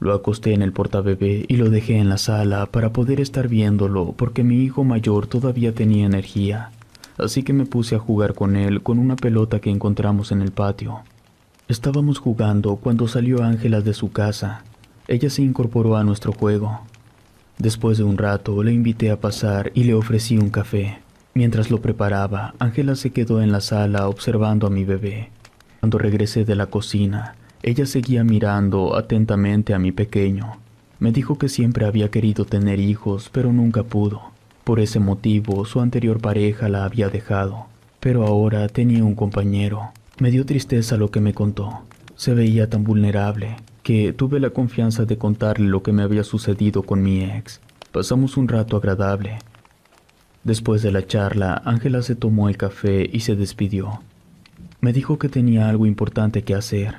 Lo acosté en el portabebé y lo dejé en la sala para poder estar viéndolo porque mi hijo mayor todavía tenía energía. Así que me puse a jugar con él con una pelota que encontramos en el patio. Estábamos jugando cuando salió Ángela de su casa. Ella se incorporó a nuestro juego. Después de un rato, le invité a pasar y le ofrecí un café. Mientras lo preparaba, Ángela se quedó en la sala observando a mi bebé. Cuando regresé de la cocina, ella seguía mirando atentamente a mi pequeño. Me dijo que siempre había querido tener hijos, pero nunca pudo. Por ese motivo, su anterior pareja la había dejado. Pero ahora tenía un compañero. Me dio tristeza lo que me contó. Se veía tan vulnerable que tuve la confianza de contarle lo que me había sucedido con mi ex. Pasamos un rato agradable. Después de la charla, Ángela se tomó el café y se despidió. Me dijo que tenía algo importante que hacer.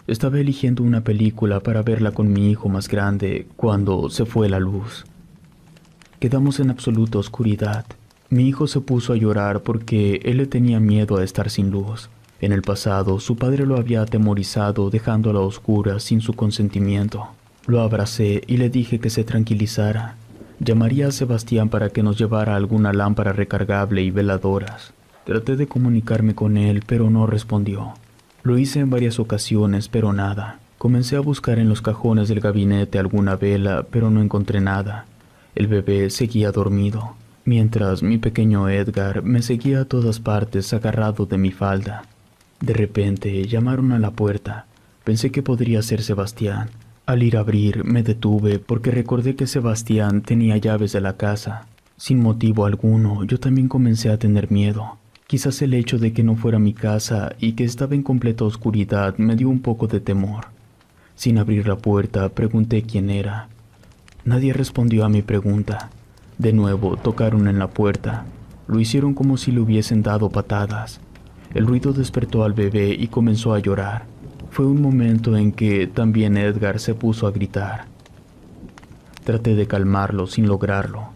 Estaba eligiendo una película para verla con mi hijo más grande cuando se fue la luz. Quedamos en absoluta oscuridad. Mi hijo se puso a llorar porque él le tenía miedo a estar sin luz. En el pasado, su padre lo había atemorizado dejándolo a oscuras sin su consentimiento. Lo abracé y le dije que se tranquilizara. Llamaría a Sebastián para que nos llevara alguna lámpara recargable y veladoras. Traté de comunicarme con él, pero no respondió. Lo hice en varias ocasiones, pero nada. Comencé a buscar en los cajones del gabinete alguna vela, pero no encontré nada. El bebé seguía dormido, mientras mi pequeño Edgar me seguía a todas partes agarrado de mi falda. De repente llamaron a la puerta. Pensé que podría ser Sebastián. Al ir a abrir, me detuve porque recordé que Sebastián tenía llaves de la casa. Sin motivo alguno, yo también comencé a tener miedo. Quizás el hecho de que no fuera mi casa y que estaba en completa oscuridad me dio un poco de temor. Sin abrir la puerta, pregunté quién era. Nadie respondió a mi pregunta. De nuevo, tocaron en la puerta. Lo hicieron como si le hubiesen dado patadas. El ruido despertó al bebé y comenzó a llorar. Fue un momento en que también Edgar se puso a gritar. Traté de calmarlo sin lograrlo.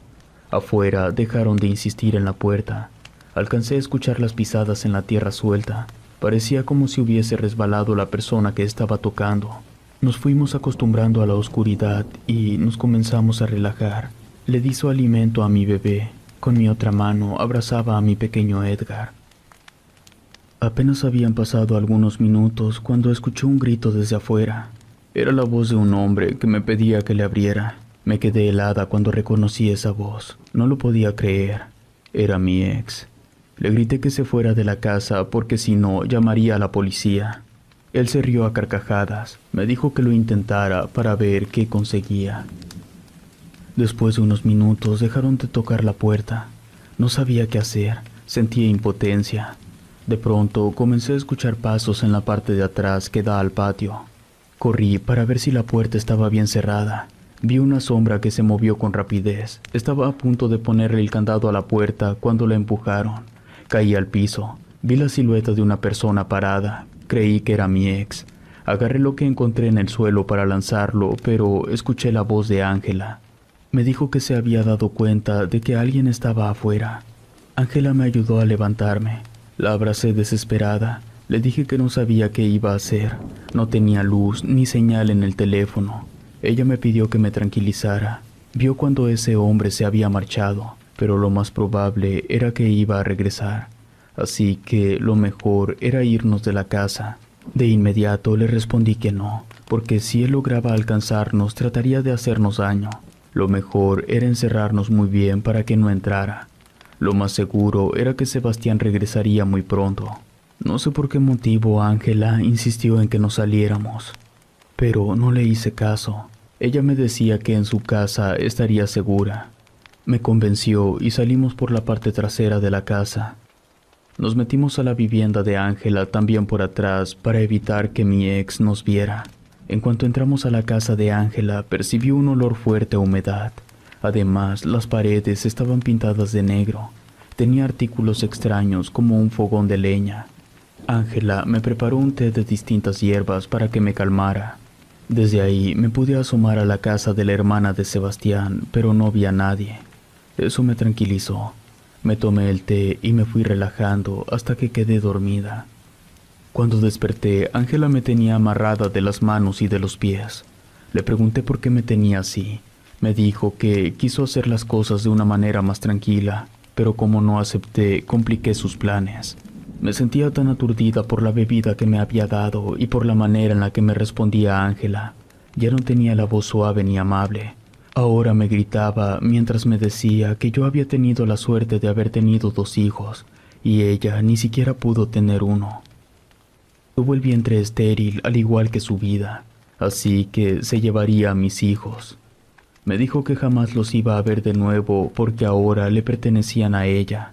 Afuera dejaron de insistir en la puerta. Alcancé a escuchar las pisadas en la tierra suelta. Parecía como si hubiese resbalado la persona que estaba tocando. Nos fuimos acostumbrando a la oscuridad y nos comenzamos a relajar. Le di su alimento a mi bebé. Con mi otra mano abrazaba a mi pequeño Edgar. Apenas habían pasado algunos minutos cuando escuché un grito desde afuera. Era la voz de un hombre que me pedía que le abriera. Me quedé helada cuando reconocí esa voz. No lo podía creer. Era mi ex. Le grité que se fuera de la casa porque si no llamaría a la policía. Él se rió a carcajadas. Me dijo que lo intentara para ver qué conseguía. Después de unos minutos dejaron de tocar la puerta. No sabía qué hacer. Sentía impotencia. De pronto comencé a escuchar pasos en la parte de atrás que da al patio. Corrí para ver si la puerta estaba bien cerrada. Vi una sombra que se movió con rapidez. Estaba a punto de ponerle el candado a la puerta cuando la empujaron. Caí al piso. Vi la silueta de una persona parada. Creí que era mi ex. Agarré lo que encontré en el suelo para lanzarlo, pero escuché la voz de Ángela. Me dijo que se había dado cuenta de que alguien estaba afuera. Ángela me ayudó a levantarme. La abracé desesperada. Le dije que no sabía qué iba a hacer. No tenía luz ni señal en el teléfono. Ella me pidió que me tranquilizara. Vio cuando ese hombre se había marchado, pero lo más probable era que iba a regresar. Así que lo mejor era irnos de la casa. De inmediato le respondí que no, porque si él lograba alcanzarnos trataría de hacernos daño. Lo mejor era encerrarnos muy bien para que no entrara. Lo más seguro era que Sebastián regresaría muy pronto. No sé por qué motivo Ángela insistió en que nos saliéramos, pero no le hice caso. Ella me decía que en su casa estaría segura. Me convenció y salimos por la parte trasera de la casa. Nos metimos a la vivienda de Ángela también por atrás para evitar que mi ex nos viera. En cuanto entramos a la casa de Ángela, percibí un olor fuerte a humedad. Además, las paredes estaban pintadas de negro. Tenía artículos extraños como un fogón de leña. Ángela me preparó un té de distintas hierbas para que me calmara. Desde ahí me pude asomar a la casa de la hermana de Sebastián, pero no vi a nadie. Eso me tranquilizó. Me tomé el té y me fui relajando hasta que quedé dormida. Cuando desperté, Ángela me tenía amarrada de las manos y de los pies. Le pregunté por qué me tenía así. Me dijo que quiso hacer las cosas de una manera más tranquila, pero como no acepté, compliqué sus planes. Me sentía tan aturdida por la bebida que me había dado y por la manera en la que me respondía Ángela. Ya no tenía la voz suave ni amable. Ahora me gritaba mientras me decía que yo había tenido la suerte de haber tenido 2 hijos, y ella ni siquiera pudo tener uno. Tuvo el vientre estéril al igual que su vida, así que se llevaría a mis hijos. Me dijo que jamás los iba a ver de nuevo porque ahora le pertenecían a ella.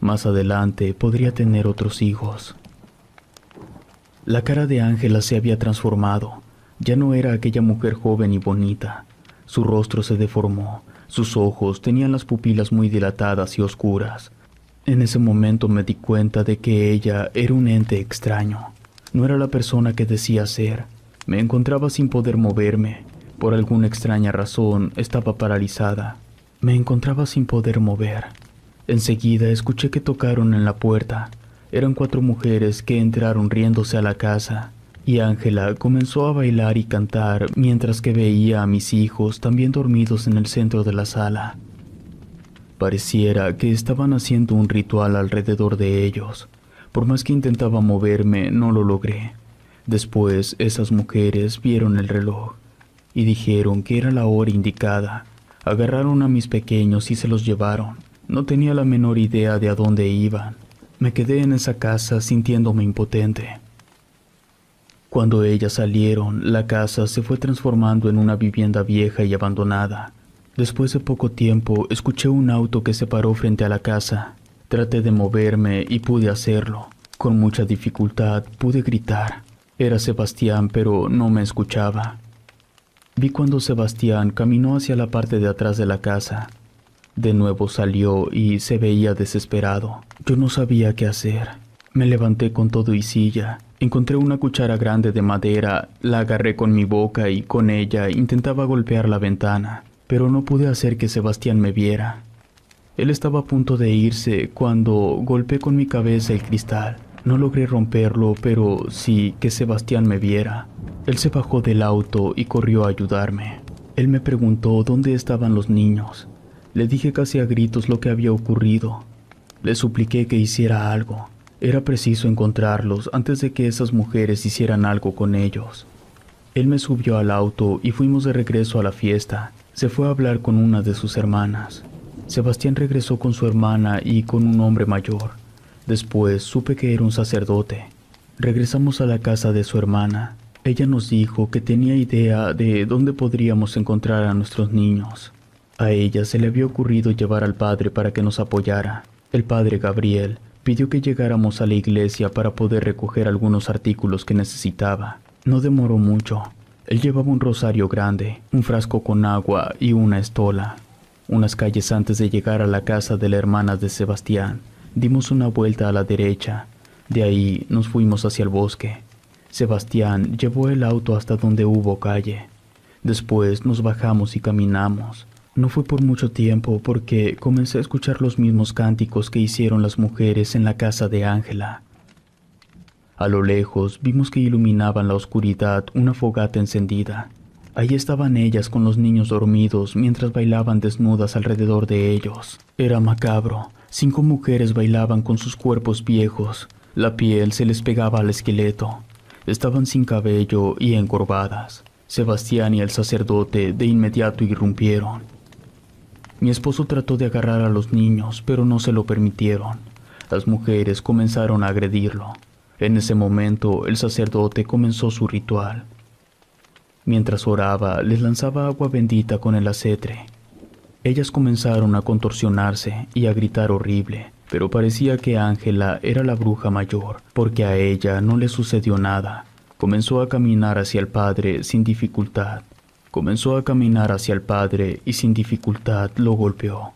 Más adelante podría tener otros hijos. La cara de Ángela se había transformado. Ya no era aquella mujer joven y bonita. Su rostro se deformó. Sus ojos tenían las pupilas muy dilatadas y oscuras. En ese momento me di cuenta de que ella era un ente extraño. No era la persona que decía ser. Me encontraba sin poder moverme. Por alguna extraña razón estaba paralizada. Me encontraba sin poder mover. Enseguida escuché que tocaron en la puerta. Eran 4 mujeres que entraron riéndose a la casa. Y Ángela comenzó a bailar y cantar mientras que veía a mis hijos también dormidos en el centro de la sala. Pareciera que estaban haciendo un ritual alrededor de ellos. Por más que intentaba moverme, no lo logré. Después, esas mujeres vieron el reloj y dijeron que era la hora indicada. Agarraron a mis pequeños y se los llevaron. No tenía la menor idea de a dónde iban. Me quedé en esa casa sintiéndome impotente. Cuando ellas salieron, la casa se fue transformando en una vivienda vieja y abandonada. Después de poco tiempo, escuché un auto que se paró frente a la casa. Traté de moverme y pude hacerlo. Con mucha dificultad pude gritar. Era Sebastián, pero no me escuchaba. Vi cuando Sebastián caminó hacia la parte de atrás de la casa. De nuevo salió y se veía desesperado. Yo no sabía qué hacer. Me levanté con todo y silla Encontré una cuchara grande de madera, la agarré con mi boca y con ella intentaba golpear la ventana, pero no pude hacer que Sebastián me viera. Él estaba a punto de irse cuando golpeé con mi cabeza el cristal. No logré romperlo, pero sí que Sebastián me viera. Él se bajó del auto y corrió a ayudarme. Él me preguntó dónde estaban los niños. Le dije casi a gritos lo que había ocurrido. Le supliqué que hiciera algo. Era preciso encontrarlos antes de que esas mujeres hicieran algo con ellos. Él me subió al auto y fuimos de regreso a la fiesta. Se fue a hablar con una de sus hermanas. Sebastián regresó con su hermana y con un hombre mayor. Después supe que era un sacerdote. Regresamos a la casa de su hermana. Ella nos dijo que tenía idea de dónde podríamos encontrar a nuestros niños. A ella se le había ocurrido llevar al padre para que nos apoyara. El padre Gabriel pidió que llegáramos a la iglesia para poder recoger algunos artículos que necesitaba. No demoró mucho. Él llevaba un rosario grande, un frasco con agua y una estola. Unas calles antes de llegar a la casa de la hermana de Sebastián, dimos una vuelta a la derecha. De ahí nos fuimos hacia el bosque. Sebastián llevó el auto hasta donde hubo calle. Después nos bajamos y caminamos. No fue por mucho tiempo porque comencé a escuchar los mismos cánticos que hicieron las mujeres en la casa de Ángela. A lo lejos vimos que iluminaban la oscuridad una fogata encendida. Ahí estaban ellas con los niños dormidos mientras bailaban desnudas alrededor de ellos. Era macabro. 5 mujeres bailaban con sus cuerpos viejos. La piel se les pegaba al esqueleto. Estaban sin cabello y encorvadas. Sebastián y el sacerdote de inmediato irrumpieron. Mi esposo trató de agarrar a los niños, pero no se lo permitieron. Las mujeres comenzaron a agredirlo. En ese momento, el sacerdote comenzó su ritual. Mientras oraba, les lanzaba agua bendita con el acetre. Ellas comenzaron a contorsionarse y a gritar horrible, pero parecía que Ángela era la bruja mayor, porque a ella no le sucedió nada. Comenzó a caminar hacia el padre sin dificultad. Comenzó a caminar hacia el padre y sin dificultad lo golpeó.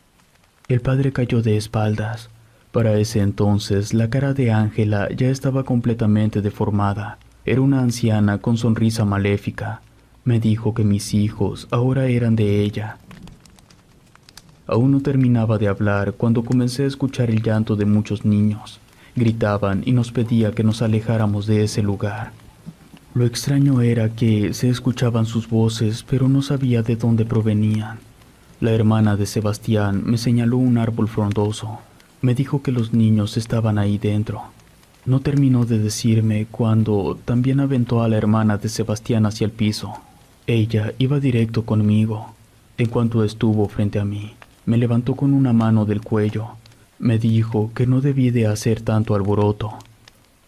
El padre cayó de espaldas. Para ese entonces, la cara de Ángela ya estaba completamente deformada. Era una anciana con sonrisa maléfica. Me dijo que mis hijos ahora eran de ella. Aún no terminaba de hablar cuando comencé a escuchar el llanto de muchos niños. Gritaban y nos pedía que nos alejáramos de ese lugar. Lo extraño era que se escuchaban sus voces, pero no sabía de dónde provenían. La hermana de Sebastián me señaló un árbol frondoso. Me dijo que los niños estaban ahí dentro. No terminó de decirme cuando también aventó a la hermana de Sebastián hacia el piso. Ella iba directo conmigo. En cuanto estuvo frente a mí, me levantó con una mano del cuello. Me dijo que no debí de hacer tanto alboroto.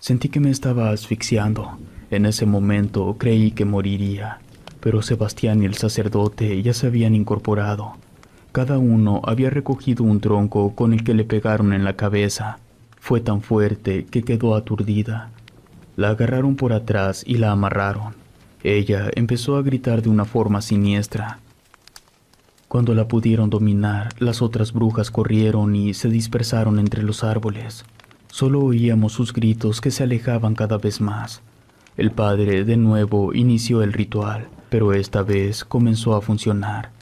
Sentí que me estaba asfixiando. En ese momento creí que moriría, pero Sebastián y el sacerdote ya se habían incorporado. Cada uno había recogido un tronco con el que le pegaron en la cabeza. Fue tan fuerte que quedó aturdida. La agarraron por atrás y la amarraron. Ella empezó a gritar de una forma siniestra. Cuando la pudieron dominar, las otras brujas corrieron y se dispersaron entre los árboles. Solo oíamos sus gritos que se alejaban cada vez más. El padre de nuevo inició el ritual, pero esta vez comenzó a funcionar.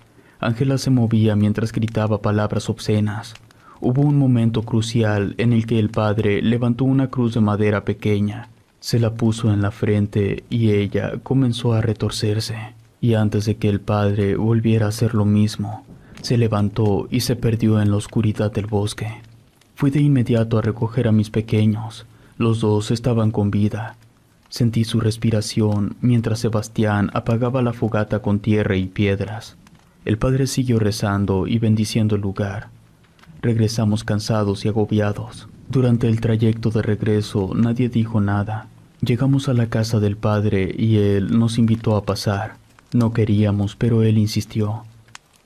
Ángela se movía mientras gritaba palabras obscenas. Hubo un momento crucial en el que el padre levantó una cruz de madera pequeña, se la puso en la frente y ella comenzó a retorcerse. Y antes de que el padre volviera a hacer lo mismo, se levantó y se perdió en la oscuridad del bosque. Fui de inmediato a recoger a mis pequeños. Los 2 estaban con vida. Sentí su respiración mientras Sebastián apagaba la fogata con tierra y piedras. El padre siguió rezando y bendiciendo el lugar. Regresamos cansados y agobiados. Durante el trayecto de regreso nadie dijo nada. Llegamos a la casa del padre y él nos invitó a pasar. No queríamos, pero él insistió.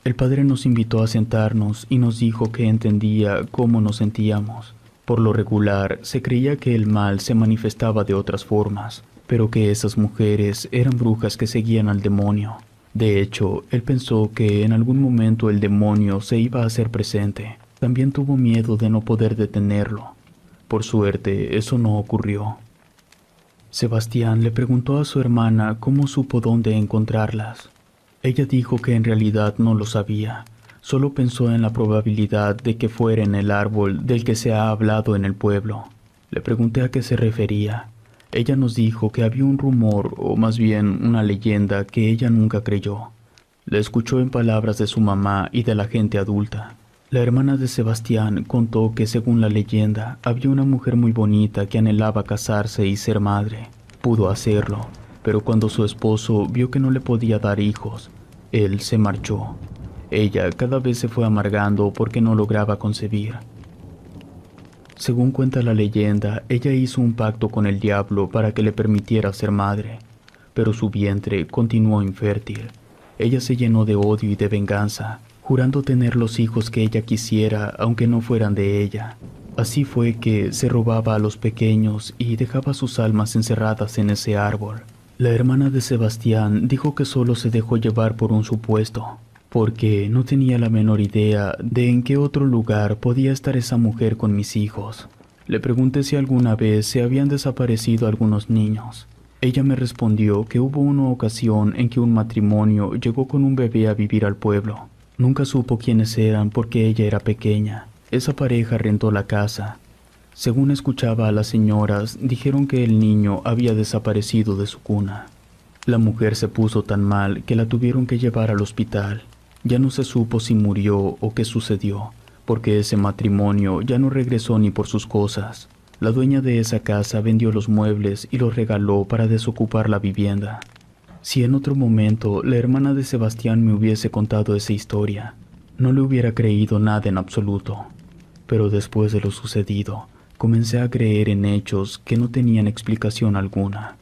El padre nos invitó a sentarnos y nos dijo que entendía cómo nos sentíamos. Por lo regular, se creía que el mal se manifestaba de otras formas, pero que esas mujeres eran brujas que seguían al demonio. De hecho, él pensó que en algún momento el demonio se iba a hacer presente. También tuvo miedo de no poder detenerlo. Por suerte, eso no ocurrió. Sebastián le preguntó a su hermana cómo supo dónde encontrarlas. Ella dijo que en realidad no lo sabía, solo pensó en la probabilidad de que fuera en el árbol del que se ha hablado en el pueblo. Le pregunté a qué se refería. Ella nos dijo que había un rumor, o más bien una leyenda, que ella nunca creyó. La escuchó en palabras de su mamá y de la gente adulta. La hermana de Sebastián contó que según la leyenda había una mujer muy bonita que anhelaba casarse y ser madre. Pudo hacerlo, pero cuando su esposo vio que no le podía dar hijos, él se marchó. Ella cada vez se fue amargando porque no lograba concebir. Según cuenta la leyenda, ella hizo un pacto con el diablo para que le permitiera ser madre, pero su vientre continuó infértil. Ella se llenó de odio y de venganza, jurando tener los hijos que ella quisiera, aunque no fueran de ella. Así fue que se robaba a los pequeños y dejaba sus almas encerradas en ese árbol. La hermana de Sebastián dijo que solo se dejó llevar por un supuesto, porque no tenía la menor idea de en qué otro lugar podía estar esa mujer con mis hijos. Le pregunté si alguna vez se habían desaparecido algunos niños. Ella me respondió que hubo una ocasión en que un matrimonio llegó con un bebé a vivir al pueblo. Nunca supo quiénes eran porque ella era pequeña. Esa pareja rentó la casa. Según escuchaba a las señoras, dijeron que el niño había desaparecido de su cuna. La mujer se puso tan mal que la tuvieron que llevar al hospital. Ya no se supo si murió o qué sucedió, porque ese matrimonio ya no regresó ni por sus cosas. La dueña de esa casa vendió los muebles y los regaló para desocupar la vivienda. Si en otro momento la hermana de Sebastián me hubiese contado esa historia, no le hubiera creído nada en absoluto. Pero después de lo sucedido, comencé a creer en hechos que no tenían explicación alguna.